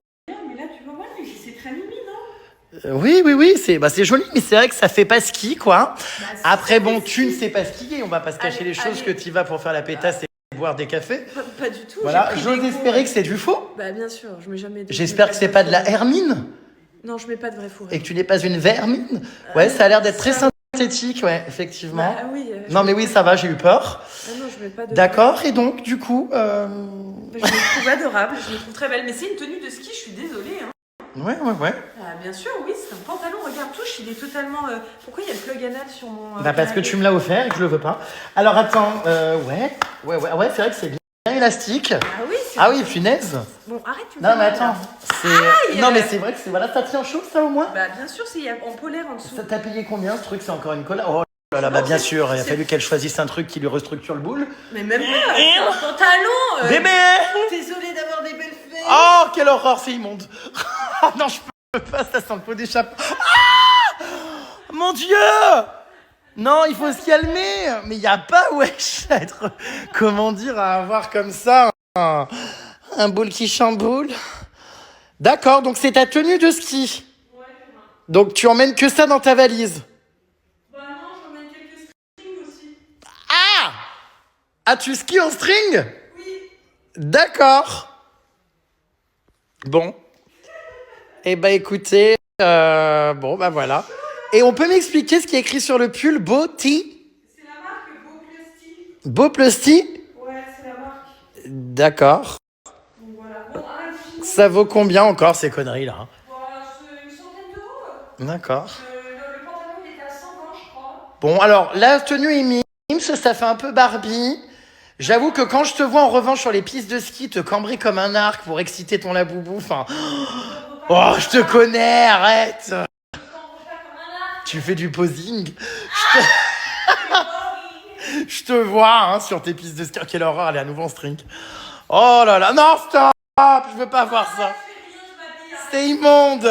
Speaker 2: mais là tu vois, voilà, c'est très mimi, non?
Speaker 1: Oui, c'est joli, mais c'est vrai que ça fait pas ski, quoi.
Speaker 2: Bah,
Speaker 1: Après, bon,
Speaker 2: c'est
Speaker 1: tu ne sais pas skier, on va pas se cacher
Speaker 2: Allez,
Speaker 1: les choses
Speaker 2: allez.
Speaker 1: que tu vas pour faire la pétasse et boire des cafés.
Speaker 2: Pas du tout.
Speaker 1: Voilà,
Speaker 2: j'ai pris
Speaker 1: j'ose
Speaker 2: des cours.
Speaker 1: espérer que c'est du faux.
Speaker 2: Bah bien sûr, je mets jamais de...
Speaker 1: J'espère que c'est pas de la hermine
Speaker 2: Non, je mets pas de vrai fourrure.
Speaker 1: et que tu n'es pas une vermine. Ouais, ça a l'air d'être très synthétique, ouais, effectivement.
Speaker 2: Bah oui.
Speaker 1: Non, mais oui, ça va, j'ai eu peur.
Speaker 2: Ah non, je mets pas de...
Speaker 1: D'accord, et donc, du coup...
Speaker 2: Je me trouve adorable, je me trouve très belle. Mais c'est une tenue de ski, je suis désolée. Hein.
Speaker 1: Ouais.
Speaker 2: Ah, bien sûr, oui, c'est un pantalon. Regarde, touche, il est totalement... Pourquoi il y a le plug anal sur mon...
Speaker 1: Bah parce que tu me l'as offert et que je le veux pas. Alors attends, ouais, c'est vrai que c'est bien élastique.
Speaker 2: Ah oui, c'est...
Speaker 1: Ah oui, punaise.
Speaker 2: Bon, arrête, tu me
Speaker 1: Non
Speaker 2: fais
Speaker 1: mais
Speaker 2: mal,
Speaker 1: attends,
Speaker 2: là.
Speaker 1: c'est... Non mais c'est vrai que c'est... Voilà, ça tient chaud ça au moins?
Speaker 2: Bah bien sûr, c'est en polaire en dessous.
Speaker 1: Ça t'a payé combien ce truc? C'est encore une colle? Oh là là, bah bien sûr, il a fallu qu'elle choisisse un truc qui lui restructure le boule.
Speaker 2: Mais même pas, c'est un pantalon
Speaker 1: Bébé!
Speaker 3: Désolée d'avoir des belles fesses.
Speaker 1: Oh, quelle horreur, c'est immonde. Oh non, je peux pas, ça sent le pot d'échappement. Ah! Mon Dieu! Non, il faut se calmer. Mais il n'y a pas, wesh, à être... Comment dire, à avoir comme ça un boule qui chamboule. D'accord, donc c'est ta tenue de ski.
Speaker 2: Ouais,
Speaker 1: Donc tu emmènes que ça dans ta valise.
Speaker 2: bah non, j'emmène quelques strings aussi.
Speaker 1: Ah, tu skis en string?
Speaker 2: Oui.
Speaker 1: D'accord. Bon. Eh ben écoutez, bon bah voilà. Et on peut m'expliquer ce qui est écrit sur le pull Beauty?
Speaker 2: C'est la marque Beauplusty.
Speaker 1: Beauplusty?
Speaker 2: Ouais, c'est la marque.
Speaker 1: D'accord.
Speaker 2: Donc voilà. Bon, arrête, finis.
Speaker 1: Ça vaut combien encore ces conneries là?
Speaker 2: Voilà, c'est une centaine d'euros.
Speaker 1: D'accord.
Speaker 2: Le pantalon, il était à 120, je crois.
Speaker 1: Bon alors, la tenue est Mims, ça fait un peu Barbie. J'avoue que quand je te vois en revanche sur les pistes de ski te cambrer comme un arc pour exciter ton laboubou, enfin... Oh, je te connais, arrête! Tu fais du posing. Je te vois hein, sur tes pistes de ski. Oh, quelle horreur, elle est à nouveau en string. Oh là là, non, stop! Je veux pas voir ça. C'est immonde.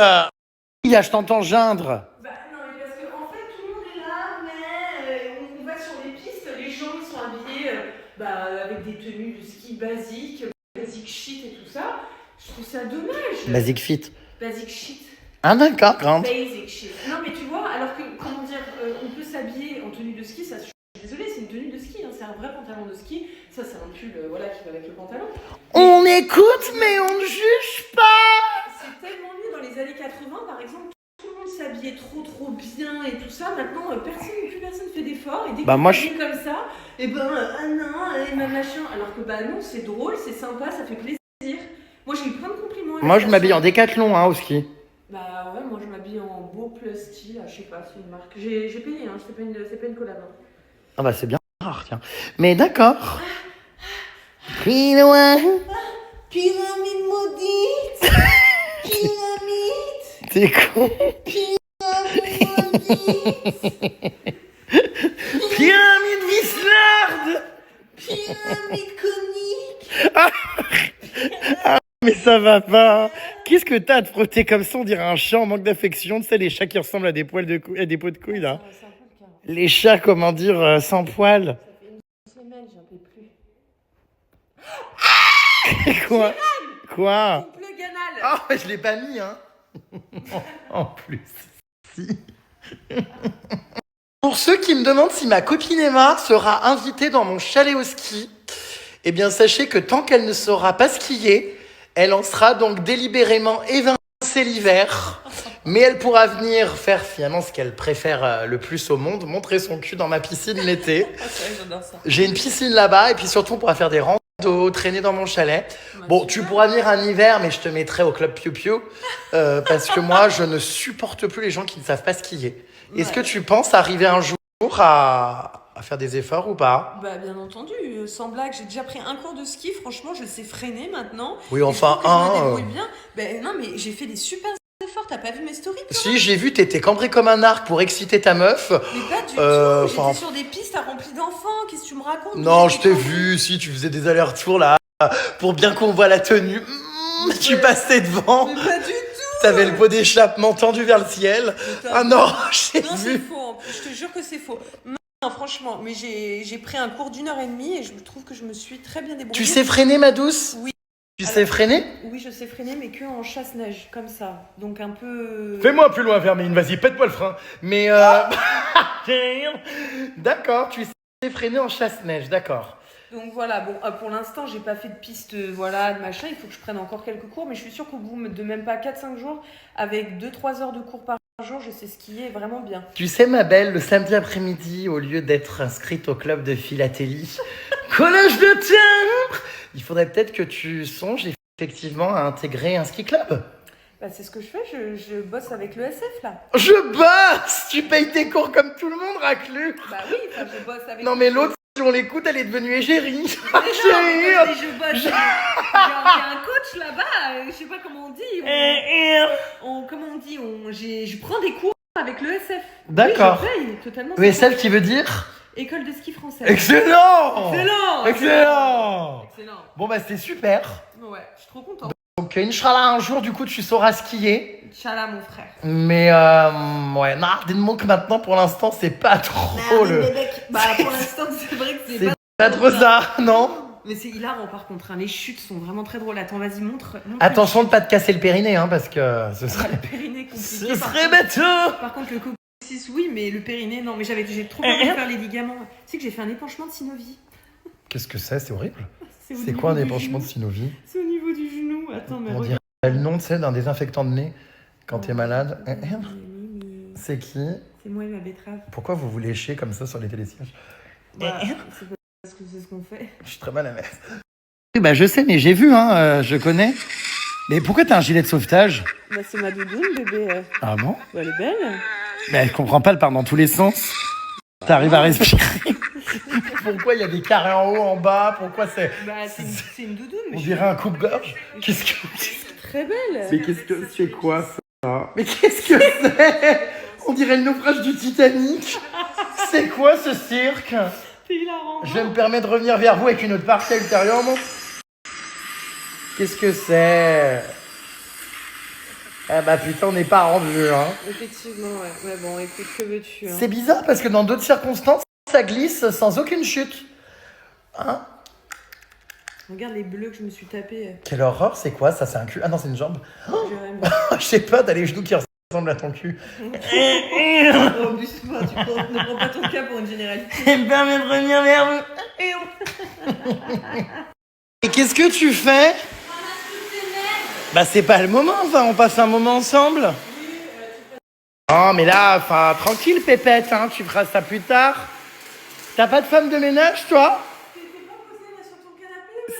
Speaker 1: Je t'entends geindre.
Speaker 2: Bah non, mais parce que en fait, tout le monde est là, mais on va sur les pistes, les gens ils sont habillés avec des tenues de ski basiques, basic shit et tout ça. Je trouve ça dommage.
Speaker 1: Basic fit.
Speaker 2: Basic shit.
Speaker 1: Ah d'accord, grande.
Speaker 2: Basic shit. Non mais tu vois, alors que, comment dire, on peut s'habiller en tenue de ski, ça, je suis désolée, c'est une tenue de ski, hein, c'est un vrai pantalon de ski. Ça, c'est un pull voilà, qui va avec le pantalon.
Speaker 1: On écoute, mais on ne juge pas.
Speaker 2: C'est tellement mieux dans les années 80, par exemple. Tout le monde s'habillait trop bien et tout ça. Maintenant, plus personne fait d'efforts. Et dès
Speaker 1: Bah,
Speaker 2: qu'on
Speaker 1: moi,
Speaker 2: s'habille comme ça, et ah non, et machin. Alors que bah non, c'est drôle, c'est sympa, ça fait plaisir. Moi, j'ai eu plein de compliments.
Speaker 1: Moi, je m'habille en décathlon hein, au ski.
Speaker 2: Bah ouais, moi je m'habille en Beauplusty, je sais pas, c'est une marque. J'ai payé, hein, c'est pas une collab. Hein.
Speaker 1: Ah bah c'est bien rare, tiens. Mais d'accord. Plus loin.
Speaker 3: Pyramide maudite. Pyramide.
Speaker 1: T'es con. Pyramide Vislarde.
Speaker 3: Pyramide conique.
Speaker 1: Mais ça va pas. Qu'est-ce que t'as à te frotter comme ça? On dirait un chat en manque d'affection. Tu sais, les chats qui ressemblent à des poils à des pots de couilles, là.
Speaker 2: C'est un peu le cas.
Speaker 1: Les chats, comment dire, sans poils.
Speaker 2: Ça fait une semaine, j'en peux plus.
Speaker 1: Quoi? Quoi?
Speaker 2: Ton plug anal.
Speaker 1: Ah, je l'ai pas mis, hein. En plus. Si. Pour ceux qui me demandent si ma copine Emma sera invitée dans mon chalet au ski, eh bien, sachez que tant qu'elle ne saura pas skier, elle en sera donc délibérément évincée l'hiver, Mais elle pourra venir faire finalement ce qu'elle préfère le plus au monde, montrer son cul dans ma piscine l'été.
Speaker 2: Ah, c'est vrai, j'adore ça.
Speaker 1: J'ai une piscine là-bas et puis surtout on pourra faire des randos, traîner dans mon chalet. Bon, tu pourras venir un hiver, mais je te mettrai au club Piu Piu parce que moi, je ne supporte plus les gens qui ne savent pas skier. Est-ce que tu penses arriver un jour à faire des efforts ou pas?
Speaker 2: Bah bien entendu, sans blague, j'ai déjà pris un cours de ski, franchement je sais freiner maintenant.
Speaker 1: Oui,
Speaker 2: Et
Speaker 1: enfin
Speaker 2: je trouve que je me
Speaker 1: un.
Speaker 2: débrouille bien. Ben non mais j'ai fait des super efforts, t'as pas vu mes stories toi?
Speaker 1: Si, j'ai vu, t'étais cambré comme un arc pour exciter ta meuf.
Speaker 2: Mais pas du tout,
Speaker 1: enfin-
Speaker 2: j'étais sur des pistes remplies d'enfants, qu'est-ce que tu me racontes?
Speaker 1: Non, je
Speaker 2: J'étais
Speaker 1: t'ai
Speaker 2: cambrée.
Speaker 1: vu, si, tu faisais des allers-retours là, pour bien qu'on voit la tenue. Tu passais devant,
Speaker 2: Mais pas du tout.
Speaker 1: t'avais le pot d'échappement tendu vers le ciel. Ah non, j'ai
Speaker 2: Non, c'est
Speaker 1: vu.
Speaker 2: faux en plus, je te jure que c'est faux. Non, franchement, mais j'ai pris un cours d'1h30 et je trouve que je me suis très bien débrouillée.
Speaker 1: Tu sais freiner, ma douce?
Speaker 2: Oui.
Speaker 1: Tu sais freiner?
Speaker 2: Oui, je sais freiner, mais que en chasse-neige, comme ça. Donc un peu.
Speaker 1: Fais-moi plus loin, Vermine, vas-y, pète-moi le frein. Mais d'accord, tu sais freiner en chasse-neige, d'accord.
Speaker 2: Donc voilà, bon, pour l'instant, j'ai pas fait de piste, voilà, de machin. Il faut que je prenne encore quelques cours, mais je suis sûre qu'au bout de même pas 4-5 jours, avec 2-3 heures de cours par jour, je sais skier vraiment bien.
Speaker 1: Tu sais, ma belle, le samedi après-midi, au lieu d'être inscrite au club de philatélie, collège de timbre, il faudrait peut-être que tu songes effectivement à intégrer un ski club.
Speaker 2: Bah, c'est ce que je fais, je bosse avec le SF là.
Speaker 1: Je bosse! Tu payes tes cours comme tout le monde, raclus.
Speaker 2: Bah oui, enfin, je bosse avec.
Speaker 1: Non mais l'autre, si on l'écoute, elle est devenue égérie.
Speaker 2: Mais non,
Speaker 1: Chérie.
Speaker 2: quand je dis je bosse, j'ai un coach là-bas, je sais pas comment on dit. Comment on dit je prends des cours avec le SF.
Speaker 1: D'accord.
Speaker 2: Oui, je paye totalement.
Speaker 1: ESF qui veut dire?
Speaker 2: École de ski française.
Speaker 1: Excellent!
Speaker 2: Excellent.
Speaker 1: Excellent!
Speaker 2: Excellent.
Speaker 1: Bon bah c'est super.
Speaker 2: Ouais, je suis trop contente.
Speaker 1: Donc Inch'Allah un jour du coup tu sauras skier.
Speaker 2: Inch'Allah mon frère.
Speaker 1: Mais ouais, non, dis-moi que maintenant pour l'instant c'est pas trop le...
Speaker 2: Bah pour l'instant c'est vrai que c'est
Speaker 1: C'est
Speaker 2: pas.
Speaker 1: pas trop ça, non?
Speaker 2: Mais c'est hilarant par contre, hein. Les chutes sont vraiment très drôles. Attends, vas-y, montre
Speaker 1: Attention de pas te casser le périnée hein, parce que ce
Speaker 2: le
Speaker 1: serait...
Speaker 2: périnée compliqué.
Speaker 1: Ce
Speaker 2: par
Speaker 1: serait
Speaker 2: contre.
Speaker 1: bateau!
Speaker 2: Par contre, le coccyx, oui, mais le périnée, non. Mais j'ai trop peur de faire les ligaments. Tu sais que j'ai fait un épanchement de synovie.
Speaker 1: Qu'est-ce que c'est horrible.
Speaker 2: Au
Speaker 1: C'est
Speaker 2: niveau
Speaker 1: quoi un
Speaker 2: du
Speaker 1: épanchement de
Speaker 2: genou.
Speaker 1: synovie?
Speaker 2: C'est au niveau du genou. Attends, mais
Speaker 1: On
Speaker 2: regarde.
Speaker 1: dirait le nom, tu sais, d'un désinfectant de nez quand t'es malade.
Speaker 2: Mimi,
Speaker 1: C'est qui?
Speaker 2: c'est moi et ma betterave.
Speaker 1: Pourquoi vous vous léchez comme ça sur les télésièges?
Speaker 2: Bah, c'est parce que c'est ce qu'on fait.
Speaker 1: Je suis très mal à l'aise. Oui, bah je sais, mais j'ai vu, hein, je connais. Mais pourquoi t'as un gilet de sauvetage?
Speaker 2: Bah, c'est ma doudoune, bébé.
Speaker 1: Ah bon?
Speaker 2: Bah, elle est belle.
Speaker 1: Mais elle comprend pas, elle part dans tous les sens. T'arrives à respirer. Pourquoi il y a des carrés en haut, en bas? Pourquoi c'est...
Speaker 2: Bah, c'est une doudoune. Mais
Speaker 1: On
Speaker 2: je
Speaker 1: dirait un coupe-gorge. Qu'est-ce que...
Speaker 2: suis très belle.
Speaker 1: Mais qu'est-ce que c'est quoi ça? Mais qu'est-ce que c'est? On dirait le naufrage du Titanic. C'est quoi ce cirque?
Speaker 2: C'est hilarant.
Speaker 1: Je me permets de revenir vers vous avec une autre partie ultérieurement. Qu'est-ce que c'est? Ah bah putain, on n'est pas rendu, hein.
Speaker 2: Effectivement, ouais. Mais bon, écoute, que veux-tu, hein.
Speaker 1: C'est bizarre parce que dans d'autres circonstances, ça glisse sans aucune chute. Hein?
Speaker 2: Regarde les bleus que je me suis tapés.
Speaker 1: Quelle horreur, c'est quoi ça? C'est un cul? Ah non, c'est une jambe.
Speaker 2: Jérémy.
Speaker 1: Je sais pas, t'as les genoux qui ressemblent à ton cul.
Speaker 2: Oh, abuse-toi, ne prends pas ton cas pour une généralité.
Speaker 1: Elle me permet de revenir vers vous. Et qu'est-ce que tu fais? Bah c'est pas le moment, enfin on passe un moment ensemble. Oh mais là, enfin tranquille pépette, hein, tu feras ça plus tard. T'as pas de femme de ménage toi?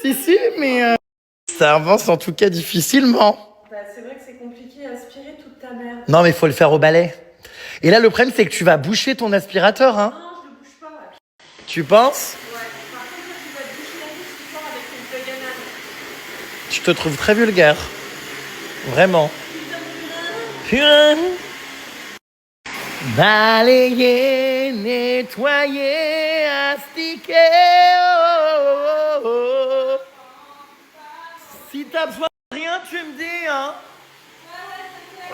Speaker 1: Si si, mais ça avance en tout cas difficilement.
Speaker 2: Bah, c'est vrai que c'est compliqué à aspirer toute ta merde.
Speaker 1: Non mais faut le faire au balai. Et là le problème c'est que tu vas boucher ton aspirateur, hein.
Speaker 2: Non, je le bouge pas. Ouais.
Speaker 1: Tu penses?
Speaker 2: Par contre, toi, tu vas te boucher la bouche ce soir avec une feuille d'ananas.
Speaker 1: Je te trouve très vulgaire. Vraiment. Putain. Balayer, nettoyer, astiquer. Oh, oh, oh. Si t'as besoin de rien, tu me dis, hein.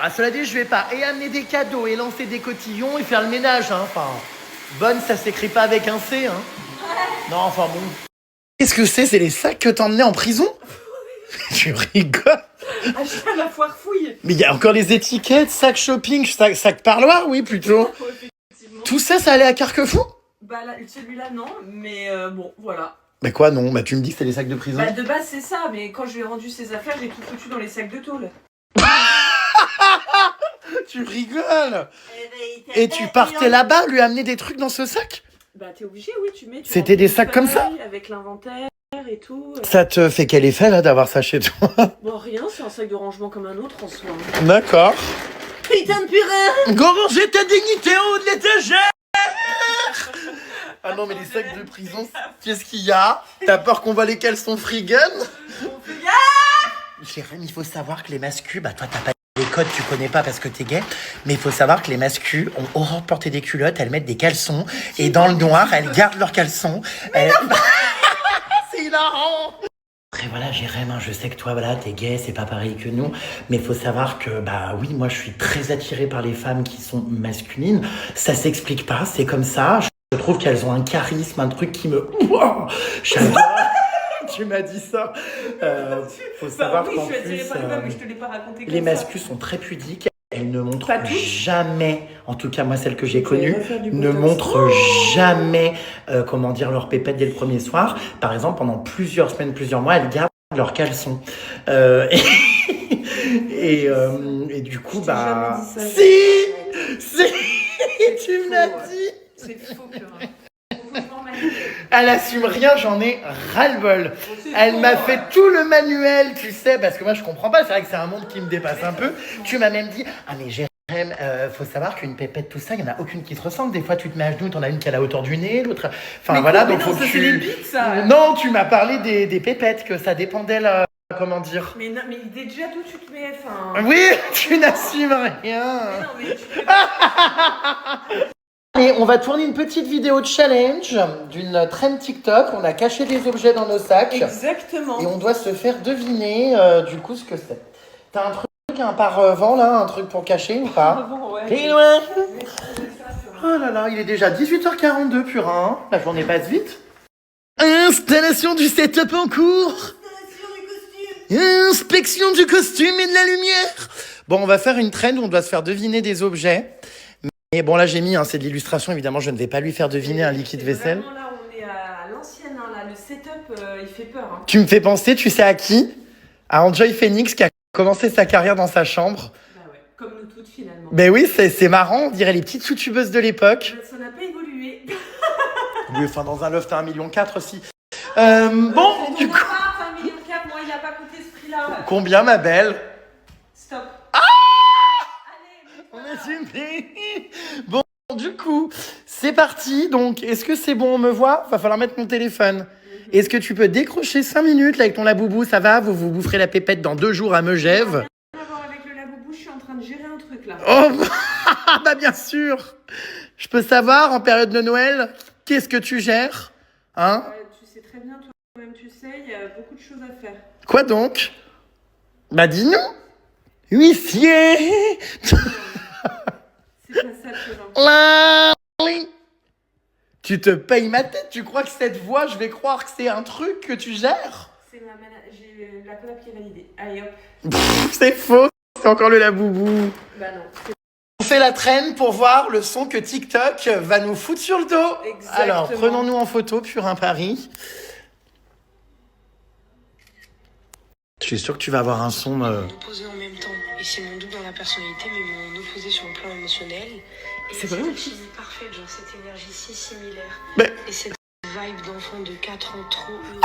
Speaker 1: Ah, cela dit, je vais pas et amener des cadeaux et lancer des cotillons et faire le ménage, hein. Enfin, bonne, ça s'écrit pas avec un C, hein. Non, enfin bon. Qu'est-ce que c'est? C'est les sacs que t'emmenais en prison? Tu rigoles?
Speaker 2: Acheter à la foire fouille.
Speaker 1: Mais il y a encore les étiquettes, sac shopping, sac parloir, oui, plutôt.
Speaker 2: Effectivement.
Speaker 1: Tout ça, ça allait à Carquefou?
Speaker 2: Bah, là, celui-là, non. Mais bon, voilà.
Speaker 1: Bah quoi, non? Bah tu me dis que c'est les sacs de prison.
Speaker 2: Bah, de base, c'est ça. Mais quand je lui ai rendu ses affaires, j'ai tout foutu dans les sacs de tôle.
Speaker 1: Tu rigoles. Et tu partais là-bas, lui amener des trucs dans ce sac?
Speaker 2: Bah t'es obligé, oui, tu mets.
Speaker 1: C'était des sacs comme ça?
Speaker 2: Avec l'inventaire et tout.
Speaker 1: Ça te fait quel effet là d'avoir ça chez toi?
Speaker 2: Bon, rien, c'est un sac de rangement comme un autre en soi.
Speaker 1: D'accord.
Speaker 3: Putain de purin.
Speaker 1: Go ranger ta dignité en haut de l'étagère. Ah non mais les sacs de prison, qu'est-ce qu'il y a? T'as peur qu'on voit les caleçons free gun? Jérém, il faut savoir que les mascus, bah toi t'as pas les codes, tu connais pas parce que t'es gay, mais il faut savoir que les mascus ont horreur de porter des culottes, elles mettent des caleçons, et dans le noir, elles gardent leurs caleçons. C'est hilarant. Après voilà, Jérém, je sais que toi, voilà, t'es gay, c'est pas pareil que nous, mais il faut savoir que, bah oui, moi je suis très attirée par les femmes qui sont masculines, ça s'explique pas, c'est comme ça, je trouve qu'elles ont un charisme, un truc qui me... Wow, j'adore. Tu m'as dit ça. Faut savoir
Speaker 2: oui,
Speaker 1: qu'en
Speaker 2: je suis attirée
Speaker 1: plus,
Speaker 2: par les femmes, mais je te l'ai pas raconté comme
Speaker 1: les
Speaker 2: ça.
Speaker 1: mascus sont très pudiques. Elles ne montrent
Speaker 2: Pas tous.
Speaker 1: jamais, en tout cas moi celle que j'ai
Speaker 2: Vous allez
Speaker 1: connue,
Speaker 2: refaire du
Speaker 1: ne
Speaker 2: botox.
Speaker 1: montrent jamais, comment dire, leur pépette dès le premier soir. Par exemple, pendant plusieurs semaines, plusieurs mois, elles gardent leurs caleçons. Et du coup,
Speaker 2: Je t'ai
Speaker 1: bah...
Speaker 2: jamais dit ça.
Speaker 1: Si tu me l'as
Speaker 2: faux,
Speaker 1: dit.
Speaker 2: C'est faux, Purin.
Speaker 1: Elle assume rien, j'en ai ras-le-bol. Elle m'a fait tout le manuel, tu sais, parce que moi je comprends pas, c'est vrai que c'est un monde qui me dépasse un peu. Tu m'as même dit, ah mais Jérém, faut savoir qu'une pépette, tout ça, il y en a aucune qui te ressemble. Des fois tu te mets à genoux, t'en as une qui a la hauteur du nez, l'autre... Enfin
Speaker 2: Mais
Speaker 1: voilà,
Speaker 2: quoi,
Speaker 1: donc
Speaker 2: mais non,
Speaker 1: faut
Speaker 2: ça,
Speaker 1: que
Speaker 2: c'est
Speaker 1: tu...
Speaker 2: les bites, ça.
Speaker 1: Non, tu m'as parlé des pépettes, que ça dépendait là, comment dire.
Speaker 2: Mais non, mais déjà d'où tu te mets, enfin...
Speaker 1: Oui, tu n'assumes rien.
Speaker 2: Mais non, mais tu peux
Speaker 1: Et on va tourner une petite vidéo challenge d'une trend TikTok. On a caché des objets dans nos sacs.
Speaker 2: Exactement.
Speaker 1: Et on doit se faire deviner du coup ce que c'est. T'as un truc, un pare-vent là, un truc pour cacher ou pas?
Speaker 2: Bon, ouais.
Speaker 1: T'es loin. Oh là là, il est déjà 18h42 Purin. La journée passe vite. Installation du setup en cours. Inspection du costume et de la lumière. Bon, on va faire une trend où on doit se faire deviner des objets. Mais bon, là j'ai mis, c'est de l'illustration, évidemment, je ne vais pas lui faire deviner un liquide vaisselle.
Speaker 2: Vraiment, là, on est à l'ancienne, hein, là. Le setup, il fait peur. Hein.
Speaker 1: Tu me fais penser, tu sais à qui? À Enjoy Phoenix qui a commencé sa carrière dans sa chambre.
Speaker 2: Bah ouais, comme nous toutes finalement.
Speaker 1: Ben oui, c'est marrant, on dirait les petites youtubeuses de l'époque.
Speaker 2: Ça n'a pas évolué.
Speaker 1: Oui, enfin dans un loft à 1,4 million aussi. Bon, du coup...
Speaker 2: 1,4 million, moi il n'a pas coûté ce prix-là.
Speaker 1: Combien ma belle?
Speaker 2: Stop.
Speaker 1: On est super. Bon, du coup, c'est parti. Donc, est-ce que c'est bon, on me voit? Va falloir mettre mon téléphone. Est-ce que tu peux décrocher 5 minutes là avec ton laboubou? Ça va? Vous vous boufferez la pépette dans 2 jours à Megève.
Speaker 2: Rien à voir avec le laboubou, je suis en train de gérer un truc là.
Speaker 1: Oh, bah bien sûr. Je peux savoir, en période de Noël, qu'est-ce que tu gères? Hein?
Speaker 2: Tu sais très bien, toi-même tu sais, il y a beaucoup de choses à faire.
Speaker 1: Quoi donc? Bah dis-nous. Huissier.
Speaker 2: C'est pas ça le genre.
Speaker 1: Tu te payes ma tête? Tu crois que cette voix, je vais croire que c'est un truc que tu gères?
Speaker 2: C'est j'ai la collab qui est validée. Allez hop.
Speaker 1: Pff, c'est faux, c'est encore le laboubou.
Speaker 2: Bah non.
Speaker 1: On fait la traîne pour voir le son que TikTok va nous foutre sur le dos.
Speaker 2: Exactement.
Speaker 1: Alors, prenons-nous en photo, Purin Paris. Je suis sûr que tu vas avoir un son...
Speaker 4: Opposé en même temps. Et c'est mon double dans la personnalité, mais mon opposé sur le plan émotionnel. Et
Speaker 1: C'est vrai?
Speaker 4: cette chimie parfaite, genre cette énergie si similaire.
Speaker 1: Mais-
Speaker 4: Et cette vibe d'enfant de 4 ans trop heureux.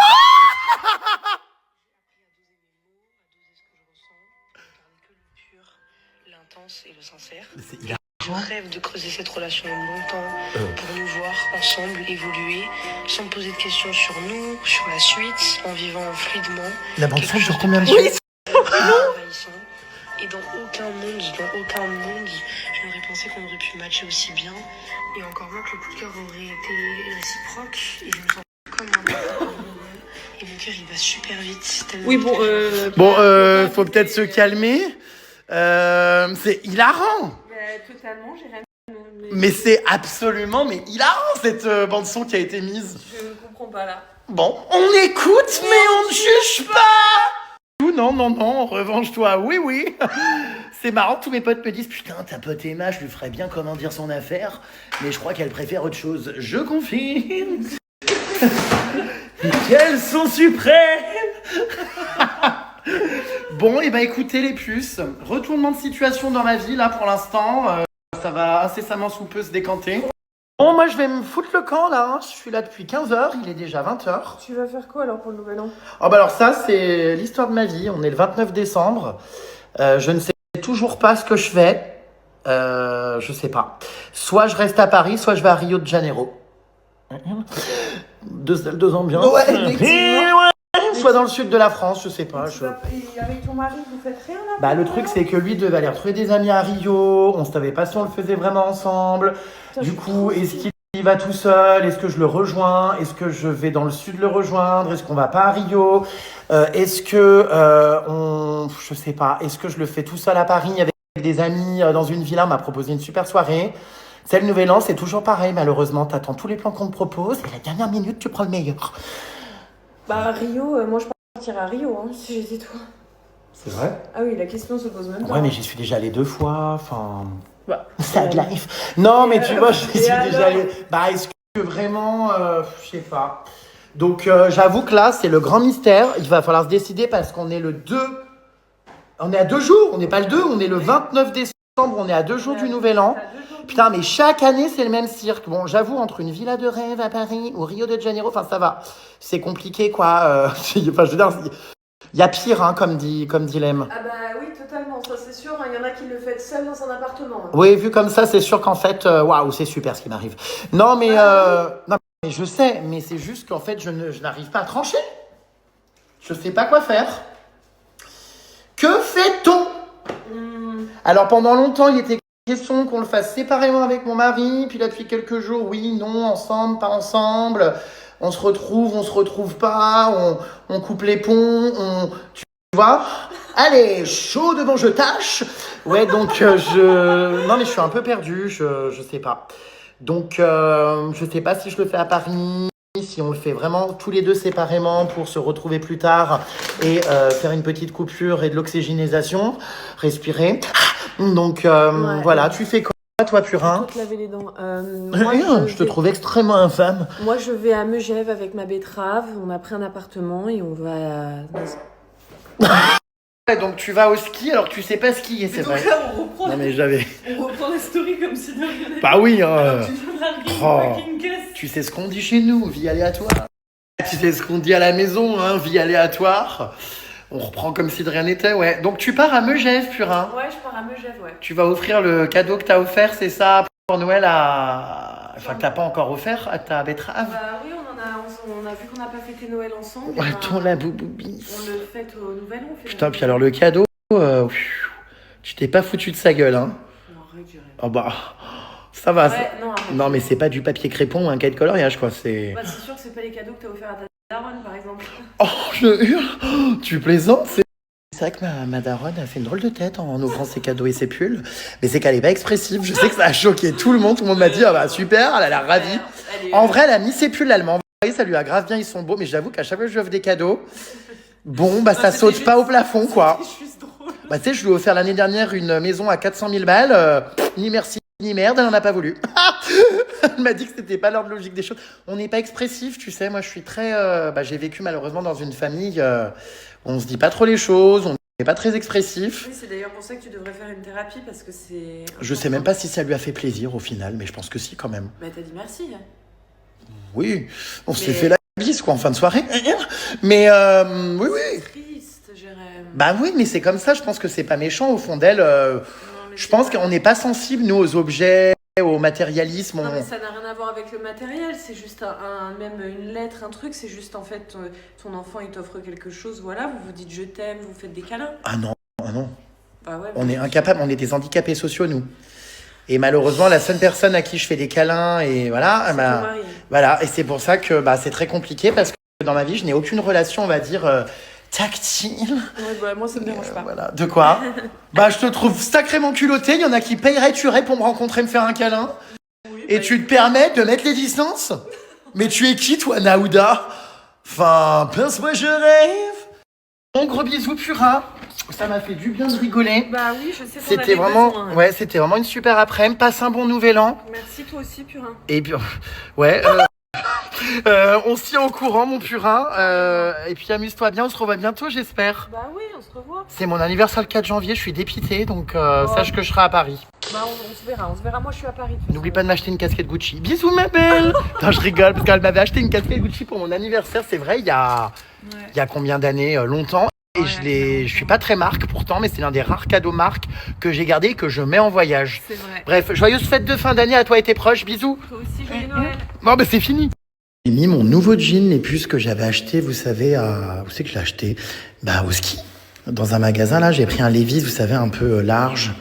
Speaker 4: L'intense et le sincère.
Speaker 1: Il a...
Speaker 4: Je rêve de creuser cette relation longtemps pour nous voir ensemble évoluer sans poser de questions sur nous, sur la suite, en vivant fluidement.
Speaker 1: La bande son sur combien de
Speaker 4: Oui.
Speaker 1: temps?
Speaker 4: Envahissant. Et dans aucun monde, je n'aurais pensé qu'on aurait pu matcher aussi bien. Et encore moins que le coup de cœur aurait été réciproque. Et je me sens comme un et mon cœur il va super vite. Tellement
Speaker 2: Oui, bon,
Speaker 1: Bon, faut peut-être se calmer. C'est hilarant.
Speaker 2: Totalement, j'ai rien.
Speaker 1: Mais c'est absolument hilarant cette bande son qui a été mise.
Speaker 2: Je ne comprends pas là.
Speaker 1: Bon, on écoute, mais on ne juge pas. Non, revanche-toi, oui. C'est marrant, tous mes potes me disent, putain, ta pote Emma, je lui ferais bien comment dire son affaire, mais je crois qu'elle préfère autre chose. Je confirme. Quels sont suprêmes. Bon, et écoutez les puces, retournement de situation dans ma vie là pour l'instant, ça va incessamment sous peu se décanter. Bon, moi je vais me foutre le camp là, je suis là depuis 15h, il est déjà 20h.
Speaker 2: Tu vas faire quoi alors pour le nouvel an?
Speaker 1: Oh bah alors ça c'est l'histoire de ma vie, on est le 29 décembre, je ne sais toujours pas ce que je fais, je sais pas. Soit je reste à Paris, soit je vais à Rio de Janeiro. Deux ambiances.
Speaker 2: Ouais, effectivement.
Speaker 1: Soit dans le sud de la France, je sais pas.
Speaker 2: Et avec ton mari, vous faites rien là?
Speaker 1: Bah le truc c'est que lui devait aller retrouver des amis à Rio, on savait pas si on le faisait vraiment ensemble. Du coup, est-ce qu'il va tout seul? Est-ce que je le rejoins? Est-ce que je vais dans le sud le rejoindre? Est-ce qu'on va pas à Rio? Est-ce que je sais pas, est-ce que je le fais tout seul à Paris avec des amis dans une villa? On m'a proposé une super soirée. C'est le nouvel an, c'est toujours pareil, malheureusement, t'attends tous les plans qu'on te propose et à la dernière minute tu prends le meilleur.
Speaker 2: Bah Rio, moi je partirais à Rio si j'étais toi.
Speaker 1: C'est vrai?
Speaker 2: Ah oui, la question se pose même pas.
Speaker 1: Ouais, mais j'y suis déjà allé 2 fois, enfin...
Speaker 2: Bah,
Speaker 1: sad life. Non, mais tu vois, j'y suis déjà
Speaker 2: alors
Speaker 1: allé... Bah, est-ce que vraiment... je sais pas. Donc, j'avoue que là, c'est le grand mystère. Il va falloir se décider parce qu'on est le 2... On est à 2 jours, on n'est pas le 2, on est le 29 décembre, on est à 2 jours du Nouvel An. Putain, mais chaque année, c'est le même cirque. Bon, j'avoue, entre une villa de rêve à Paris ou Rio de Janeiro, enfin, ça va. C'est compliqué, quoi. Enfin, je veux dire, il y a pire, hein, comme dit Lem.
Speaker 2: Ah bah oui, totalement, ça c'est sûr. Il y en a qui le font seul dans un appartement.
Speaker 1: Oui, vu comme ça, c'est sûr qu'en fait, waouh, c'est super ce qui m'arrive. Non, mais je sais, mais c'est juste qu'en fait, je n'arrive pas à trancher. Je sais pas quoi faire. Que fait-on? Alors, pendant longtemps, il était question qu'on le fasse séparément avec mon mari. Puis là, depuis quelques jours, oui, non, ensemble, pas ensemble. On se retrouve pas. On coupe les ponts. Tu vois? Allez, chaud devant je tâche. Ouais, donc non mais je suis un peu perdu, je sais pas. Donc je sais pas si je le fais à Paris, si on le fait vraiment tous les deux séparément pour se retrouver plus tard et faire une petite coupure et de l'oxygénisation, respirer. Donc voilà, tu fais quoi toi Purin?
Speaker 2: Te laver les dents.
Speaker 1: Je te trouve extrêmement infâme.
Speaker 2: Moi je vais à Megève avec ma betterave, on a pris un appartement et on va
Speaker 1: Donc tu vas au ski alors que tu sais pas skier, c'est vrai.
Speaker 2: Donc là on reprend,
Speaker 1: Non mais j'avais...
Speaker 2: on reprend la story comme si de rien n'était.
Speaker 1: Bah oui,
Speaker 2: Alors, tu viens de la
Speaker 1: Oh.
Speaker 2: fucking caisse.
Speaker 1: Tu sais ce qu'on dit chez nous, vie aléatoire. Tu sais ce qu'on dit à la maison, hein, vie aléatoire. On reprend comme si de rien n'était, ouais. Donc tu pars à Megève, Purin.
Speaker 2: Ouais, je pars à Megève, ouais.
Speaker 1: Tu vas offrir le cadeau que t'as offert, c'est ça, pour Noël à... Enfin, que t'as pas encore offert à ta betterave.
Speaker 2: Bah oui, on a vu qu'on n'a pas fêté Noël ensemble.
Speaker 1: Ouais,
Speaker 2: Ben,
Speaker 1: ton la bouboubi.
Speaker 2: on le fête au Nouvel An.
Speaker 1: Putain, puis alors le cadeau, tu t'es pas foutu de sa gueule, hein.
Speaker 2: Non, arrête, j'irai.
Speaker 1: Oh bah, ça va.
Speaker 2: Ouais, non, arrête.
Speaker 1: Non, mais c'est pas du papier crépon ou un cahier de coloriage, quoi, c'est...
Speaker 2: Bah, c'est sûr que c'est pas les cadeaux que t'as offert à ta daronne, par exemple.
Speaker 1: Oh, je hurle. Tu plaisantes? C'est vrai que ma daronne a fait une drôle de tête en ouvrant ses cadeaux et ses pulls. Mais c'est qu'elle est pas expressive. Je sais que ça a choqué tout le monde. Tout le monde m'a dit, ah bah super, elle a l'air ravie. En vrai, elle a mis ses pulls, elle m'a envoyé, ça lui a grave bien, ils sont beaux. Mais j'avoue qu'à chaque fois que je lui offre des cadeaux, bon, bah ça saute pas au plafond, quoi.
Speaker 2: C'est juste drôle.
Speaker 1: Bah tu sais, je lui ai offert l'année dernière une maison à 400 000 balles. Ni merci, ni merde, elle en a pas voulu. Elle m'a dit que c'était pas l'ordre logique des choses. On n'est pas expressif, tu sais. Moi, je suis très... j'ai vécu malheureusement dans une famille où on se dit pas trop les choses, on n'est pas très expressif.
Speaker 2: Oui, c'est d'ailleurs pour ça que tu devrais faire une thérapie, parce que c'est...
Speaker 1: Je sais même pas si ça lui a fait plaisir au final, mais je pense que si quand même.
Speaker 2: Bah, t'as dit merci.
Speaker 1: Oui, on s'est
Speaker 2: Mais-
Speaker 1: fait la bise quoi en fin de soirée. Mais oui, oui.
Speaker 2: Triste, Jérém.
Speaker 1: Bah oui, mais c'est comme ça, je pense que c'est pas méchant au fond d'elle.
Speaker 2: Non, mais
Speaker 1: Je
Speaker 2: c'est
Speaker 1: pense
Speaker 2: pas-
Speaker 1: qu'on n'est pas sensible, nous, aux objets, au matérialisme.
Speaker 2: Non, mais ça n'a rien à voir avec le matériel, c'est juste même une lettre, un truc, c'est juste en fait ton enfant il t'offre quelque chose, voilà, vous vous dites je t'aime, vous faites des câlins.
Speaker 1: Ah non, ah non.
Speaker 2: Bah ouais,
Speaker 1: On
Speaker 2: mais-
Speaker 1: est incapables, on est des handicapés sociaux, nous. Et malheureusement, la seule personne à qui je fais des câlins, et voilà,
Speaker 2: C'est
Speaker 1: bah,
Speaker 2: ton mari.
Speaker 1: voilà. Et c'est pour ça que c'est très compliqué, parce que dans ma vie, je n'ai aucune relation, on va dire, tactile.
Speaker 2: Ouais, bah moi ça me dérange pas.
Speaker 1: Voilà. De quoi? Je te trouve sacrément culotté. Il y en a qui tueraient pour me rencontrer, me faire un câlin.
Speaker 2: Oui,
Speaker 1: Et
Speaker 2: bah,
Speaker 1: tu te permets de mettre les distances? Mais tu es qui, toi, Naouda? Enfin, pince-moi, je rêve. Bon, gros bisous, Purin. Ça m'a fait du bien de rigoler.
Speaker 2: Bah oui, je sais qu'on
Speaker 1: C'était
Speaker 2: avait
Speaker 1: vraiment,
Speaker 2: besoin.
Speaker 1: ouais, c'était vraiment une super après-midi. Passe un bon nouvel an.
Speaker 2: Merci toi aussi, Purin.
Speaker 1: Et puis, ouais. On se tient au courant, mon purin. Et puis amuse-toi bien, on se revoit bientôt, j'espère.
Speaker 2: Bah oui, on se revoit.
Speaker 1: C'est mon anniversaire le 4 janvier, je suis dépité, donc sache que je serai à Paris.
Speaker 2: Bah on se verra. Moi je suis à Paris.
Speaker 1: N'oublie pas de m'acheter une casquette Gucci. Bisous ma belle. Non, je rigole parce qu'elle m'avait acheté une casquette Gucci pour mon anniversaire, c'est vrai, il y a combien d'années, longtemps. Et je suis pas très marque pourtant, mais c'est l'un des rares cadeaux marque que j'ai gardé et que je mets en voyage.
Speaker 2: C'est vrai.
Speaker 1: Bref, joyeuse fête de fin d'année à toi et tes proches, bisous.
Speaker 2: Toi aussi, joyeux Noël.
Speaker 1: Non, mais c'est fini. J'ai mis mon nouveau jean, les puces que j'avais acheté, vous savez, où c'est que je l'ai acheté? Bah, au ski. Dans un magasin, là, j'ai pris un Levi's, vous savez, un peu large.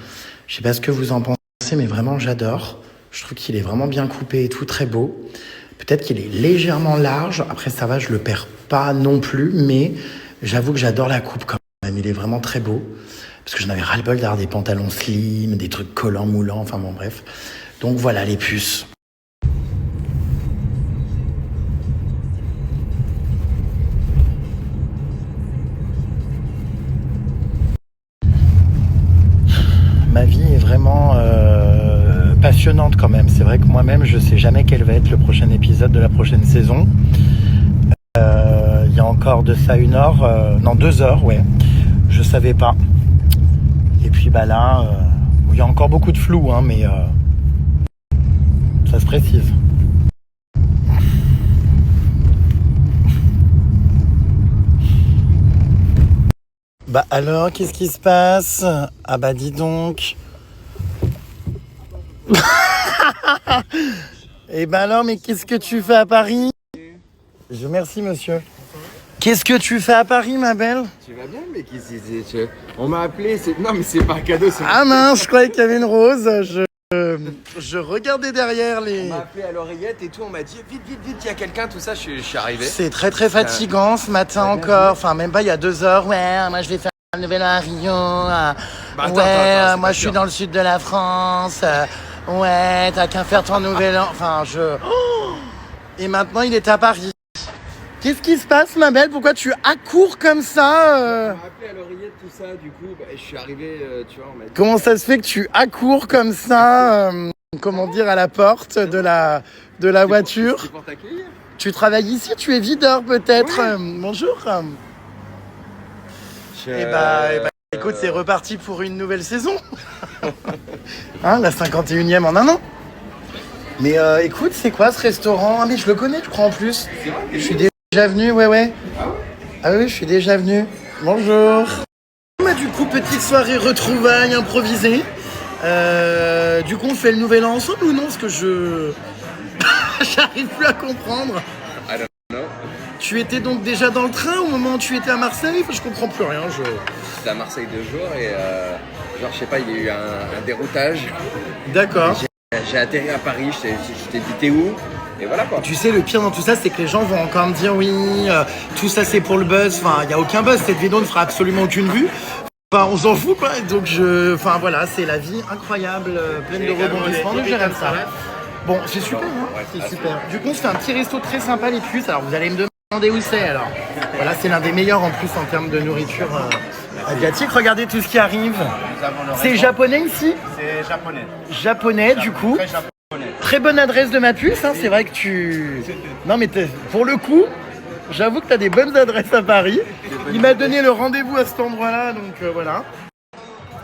Speaker 1: Je sais pas ce que vous en pensez, mais vraiment, j'adore. Je trouve qu'il est vraiment bien coupé et tout, très beau. Peut-être qu'il est légèrement large. Après, ça va, je le perds pas non plus, mais j'avoue que j'adore la coupe quand même. Il est vraiment très beau. Parce que j'en avais ras-le-bol d'avoir des pantalons slim, des trucs collants, moulants, enfin bon, bref. Donc voilà, les puces. Ma vie est vraiment passionnante quand même. C'est vrai que moi-même, je sais jamais quel va être le prochain épisode de la prochaine saison. Il y a encore de ça 1 heure, non 2 heures, ouais. Je savais pas. Et puis bah là, il y a encore beaucoup de flou, hein, mais ça se précise. Bah alors, qu'est-ce qui se passe? Ah bah dis donc. Et bah alors, mais qu'est-ce que tu fais à Paris? Merci monsieur. Qu'est-ce que tu fais à Paris, ma belle?
Speaker 5: Tu vas bien, mec, ici, on m'a appelé, non mais c'est pas un cadeau, c'est...
Speaker 1: Ah mince, je croyais qu'il y avait une rose, je regardais derrière les...
Speaker 5: On m'a appelé à l'oreillette et tout, on m'a dit vite, il y a quelqu'un, tout ça, je suis arrivé.
Speaker 1: C'est très très fatigant ce matin encore, enfin même pas il y a 2 heures, ouais, moi je vais faire un nouvel à Rio, attends, moi je suis dans le sud de la France, ouais, t'as qu'à faire ton nouvel an, enfin Et maintenant il est à Paris. Qu'est-ce qui se passe, ma belle? Pourquoi tu accours comme ça
Speaker 5: On m'a appelé à l'oreillette, tout ça, du coup, je suis arrivé, tu vois, on m'a dit...
Speaker 1: Comment ça se fait que tu accours comme ça, comment dire, à la porte de la voiture?
Speaker 5: C'est pour t'accueillir.
Speaker 1: Tu travailles ici? Tu es videur peut-être?
Speaker 5: Oui.
Speaker 1: Bonjour. Eh bah, écoute, c'est reparti pour une nouvelle saison. Hein, la 51e en 1 an. Mais écoute, c'est quoi ce restaurant? Ah mais je le connais, je crois en plus. Je suis déjà venu, ouais. Ah oui, je suis déjà venu. Bonjour. Bah, du coup, petite soirée retrouvailles improvisée. Du coup, on fait le nouvel an ensemble ou non? Parce que j'arrive plus à comprendre.
Speaker 5: I don't know.
Speaker 1: Tu étais donc déjà dans le train au moment où tu étais à Marseille? Enfin, je comprends plus rien.
Speaker 5: J'étais à Marseille 2 jours et genre, je sais pas, il y a eu un déroutage.
Speaker 1: D'accord.
Speaker 5: J'ai atterri à Paris, je t'ai dit t'es où? Et voilà quoi.
Speaker 1: Tu sais, le pire dans tout ça, c'est que les gens vont encore me dire oui, tout ça c'est pour le buzz. Enfin, il n'y a aucun buzz, cette vidéo ne fera absolument aucune vue. Enfin, on s'en fout quoi. Donc enfin voilà, c'est la vie incroyable, pleine de rebondissements. Donc j'aime ça. Bon, c'est super, hein,
Speaker 5: Ouais,
Speaker 1: c'est super. Du coup, on se fait un petit resto très sympa les puces. Alors vous allez me demander où c'est alors. Voilà, c'est l'un des meilleurs en plus en termes de nourriture asiatique. Regardez tout ce qui arrive. C'est japonais ici?
Speaker 6: C'est japonais.
Speaker 1: Japonais du coup.
Speaker 6: Très japonais.
Speaker 1: Très bonne adresse de ma puce, hein. C'est vrai que tu... Non mais pour le coup, j'avoue que tu as des bonnes adresses à Paris. Il m'a donné le rendez-vous à cet endroit-là, donc voilà.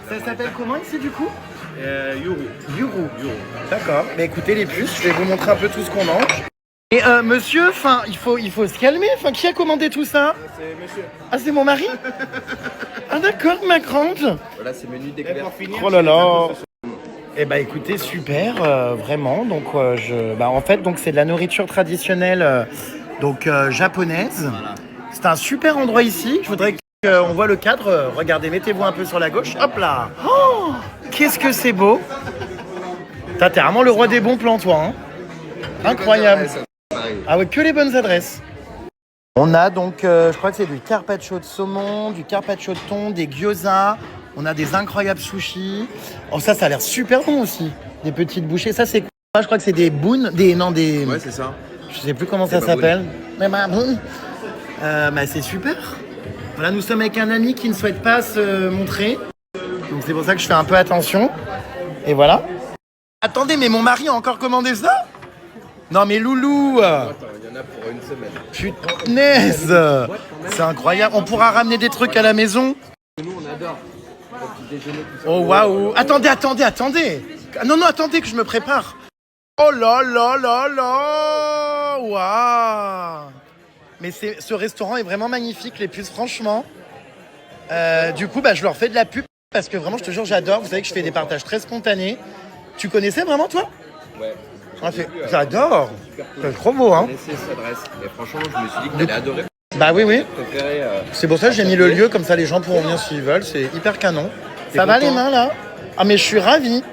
Speaker 1: Ça s'appelle comment ici du coup? Yuru. D'accord. Mais écoutez les puces, je vais vous montrer un peu tout ce qu'on mange. Et monsieur, enfin, il faut se calmer. Enfin, qui a commandé tout ça?
Speaker 5: C'est monsieur.
Speaker 1: Ah, c'est mon mari? Ah d'accord, ma grande.
Speaker 5: Voilà, c'est menu découvert.
Speaker 1: Oh là là. Eh bah écoutez, super, vraiment. Donc en fait, donc c'est de la nourriture traditionnelle, japonaise.
Speaker 5: Voilà.
Speaker 1: C'est un super endroit ici. Je voudrais qu'on voit le cadre. Regardez, mettez-vous un peu sur la gauche. Hop là. Oh, qu'est-ce que c'est beau. T'es vraiment le roi des bons plans, toi. Hein. Incroyable. Ah ouais, que les bonnes adresses. On a donc, je crois que c'est du carpaccio de saumon, du carpaccio de thon, des gyoza. On a des incroyables sushis. Oh, ça a l'air super bon aussi. Des petites bouchées. Ça, c'est quoi? Je crois que c'est des boons.
Speaker 5: Ouais, c'est ça.
Speaker 1: Je sais plus comment ça s'appelle. Des baboons. C'est super. Voilà, nous sommes avec un ami qui ne souhaite pas se montrer. Donc, c'est pour ça que je fais un peu attention. Et voilà. Attendez, mais mon mari a encore commandé ça? Non mais loulou,
Speaker 5: Attends, il y en a pour une semaine.
Speaker 1: punaise, c'est incroyable. On pourra ramener des trucs à la maison.
Speaker 5: Nous, on adore. Le petit déjeuner, tout ça.
Speaker 1: Oh waouh. Attendez. Ah, non, attendez que je me prépare. Oh là là là là. Waouh. Mais ce restaurant est vraiment magnifique, les puces, franchement. Du coup, je leur fais de la pub parce que vraiment, je te jure, j'adore. Vous savez que je fais des partages très spontanés. Tu connaissais vraiment, toi?
Speaker 5: Ouais.
Speaker 1: J'adore. C'est trop beau, hein.
Speaker 5: Laissez cette adresse. Et franchement, je me suis dit que t'allais adorer.
Speaker 1: Bah oui.
Speaker 5: Préféré,
Speaker 1: C'est pour ça que j'ai mis le lieu, comme ça les gens pourront venir s'ils veulent. C'est hyper canon. Ça va les mains, là? Ah, mais je suis ravi.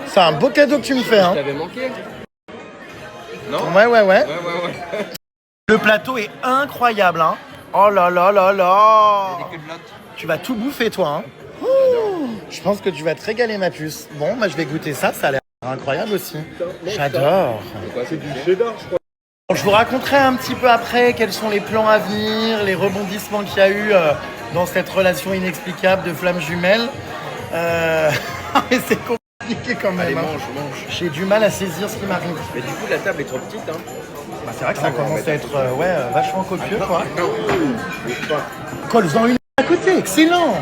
Speaker 1: C'est un beau cadeau que tu me fais, hein.
Speaker 5: Je t'avais manqué. Non?
Speaker 1: Ouais.
Speaker 5: Ouais.
Speaker 1: Le plateau est incroyable, hein. Oh là là là là.
Speaker 5: Il y a des queues de latte.
Speaker 1: Tu vas tout bouffer, toi, hein. Ouh, je pense que tu vas te régaler, ma puce. Bon, je vais goûter ça. Ça a l'air incroyable aussi. J'adore.
Speaker 5: C'est du cheddar, je crois.
Speaker 1: Je vous raconterai un petit peu après quels sont les plans à venir, les rebondissements qu'il y a eu dans cette relation inexplicable de flammes jumelles. Mais c'est compliqué quand même.
Speaker 5: Allez,
Speaker 1: hein.
Speaker 5: mange.
Speaker 1: J'ai du mal à saisir ce qui m'arrive.
Speaker 5: Mais du coup, la table est trop petite, hein.
Speaker 1: C'est vrai que ça commence à être vachement copieux, quoi.
Speaker 5: Non.
Speaker 1: Colle-en une à côté, excellent.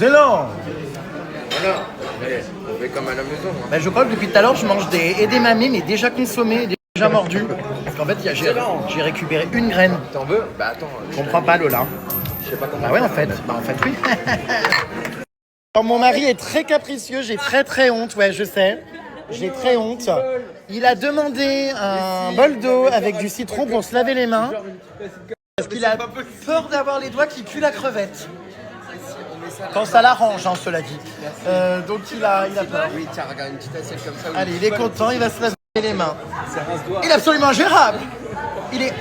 Speaker 5: Voilà. Allez, on fait comme à la maison. Hein.
Speaker 1: Je crois que depuis tout à l'heure, je mange des edamame, mais déjà consommés, déjà mordus. Parce qu'en fait, j'ai récupéré une graine.
Speaker 5: T'en veux? Bah attends.
Speaker 1: Je comprends pas, Lola.
Speaker 5: Je sais pas comment.
Speaker 1: Bah ouais, en fait, oui. Alors, mon mari est très capricieux, j'ai très honte, ouais, je sais. J'ai très honte. Il a demandé un bol d'eau avec du citron pour se laver les mains. Parce qu'il a peur d'avoir les doigts qui puent la crevette. Quand ça l'arrange, hein, cela dit. Donc il a peur.
Speaker 5: Oui, tiens, regarde une petite assiette comme ça.
Speaker 1: Allez, il est content, il va se laver les mains. Il est absolument ingérable. Il est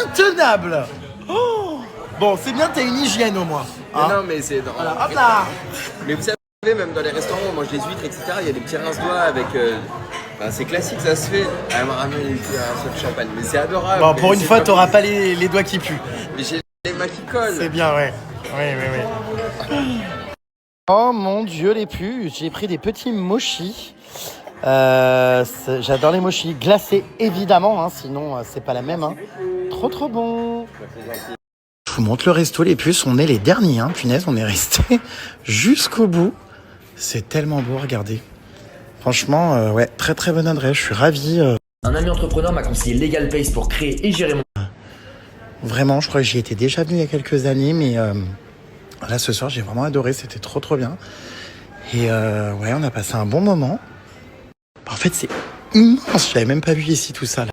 Speaker 1: intenable. Oh. Bon, c'est bien, t'as une hygiène au moins. Hein.
Speaker 5: Non, mais c'est dans.
Speaker 1: Voilà, hop là.
Speaker 5: Mais vous savez, même dans les restaurants, on mange des huîtres, etc. Il y a des petits rince-doigts avec. C'est classique, ça se fait. Elle m'a ramené un seau de champagne, mais c'est adorable.
Speaker 1: Bon, pour
Speaker 5: Mais
Speaker 1: une
Speaker 5: c'est
Speaker 1: fois,
Speaker 5: pas
Speaker 1: t'auras pas les doigts qui puent.
Speaker 5: Mais j'ai les mains qui collent.
Speaker 1: C'est bien, ouais. Oui. Oh mon Dieu, les puces. J'ai pris des petits mochis. J'adore les mochis. Glacés, évidemment, hein, sinon, c'est pas la même. Hein. Trop bon. Je vous montre le resto, les puces. On est les derniers, hein. Punaise, on est restés jusqu'au bout. C'est tellement beau, regardez. Franchement, ouais, très bonne adresse. Je suis ravi.
Speaker 6: Un ami entrepreneur m'a conseillé LegalPace pour créer et gérer mon...
Speaker 1: Vraiment, je crois que j'y étais déjà venu il y a quelques années, mais là, ce soir, j'ai vraiment adoré. C'était trop bien. Et ouais, on a passé un bon moment. En fait, c'est immense. Je n'avais même pas vu ici tout ça, là.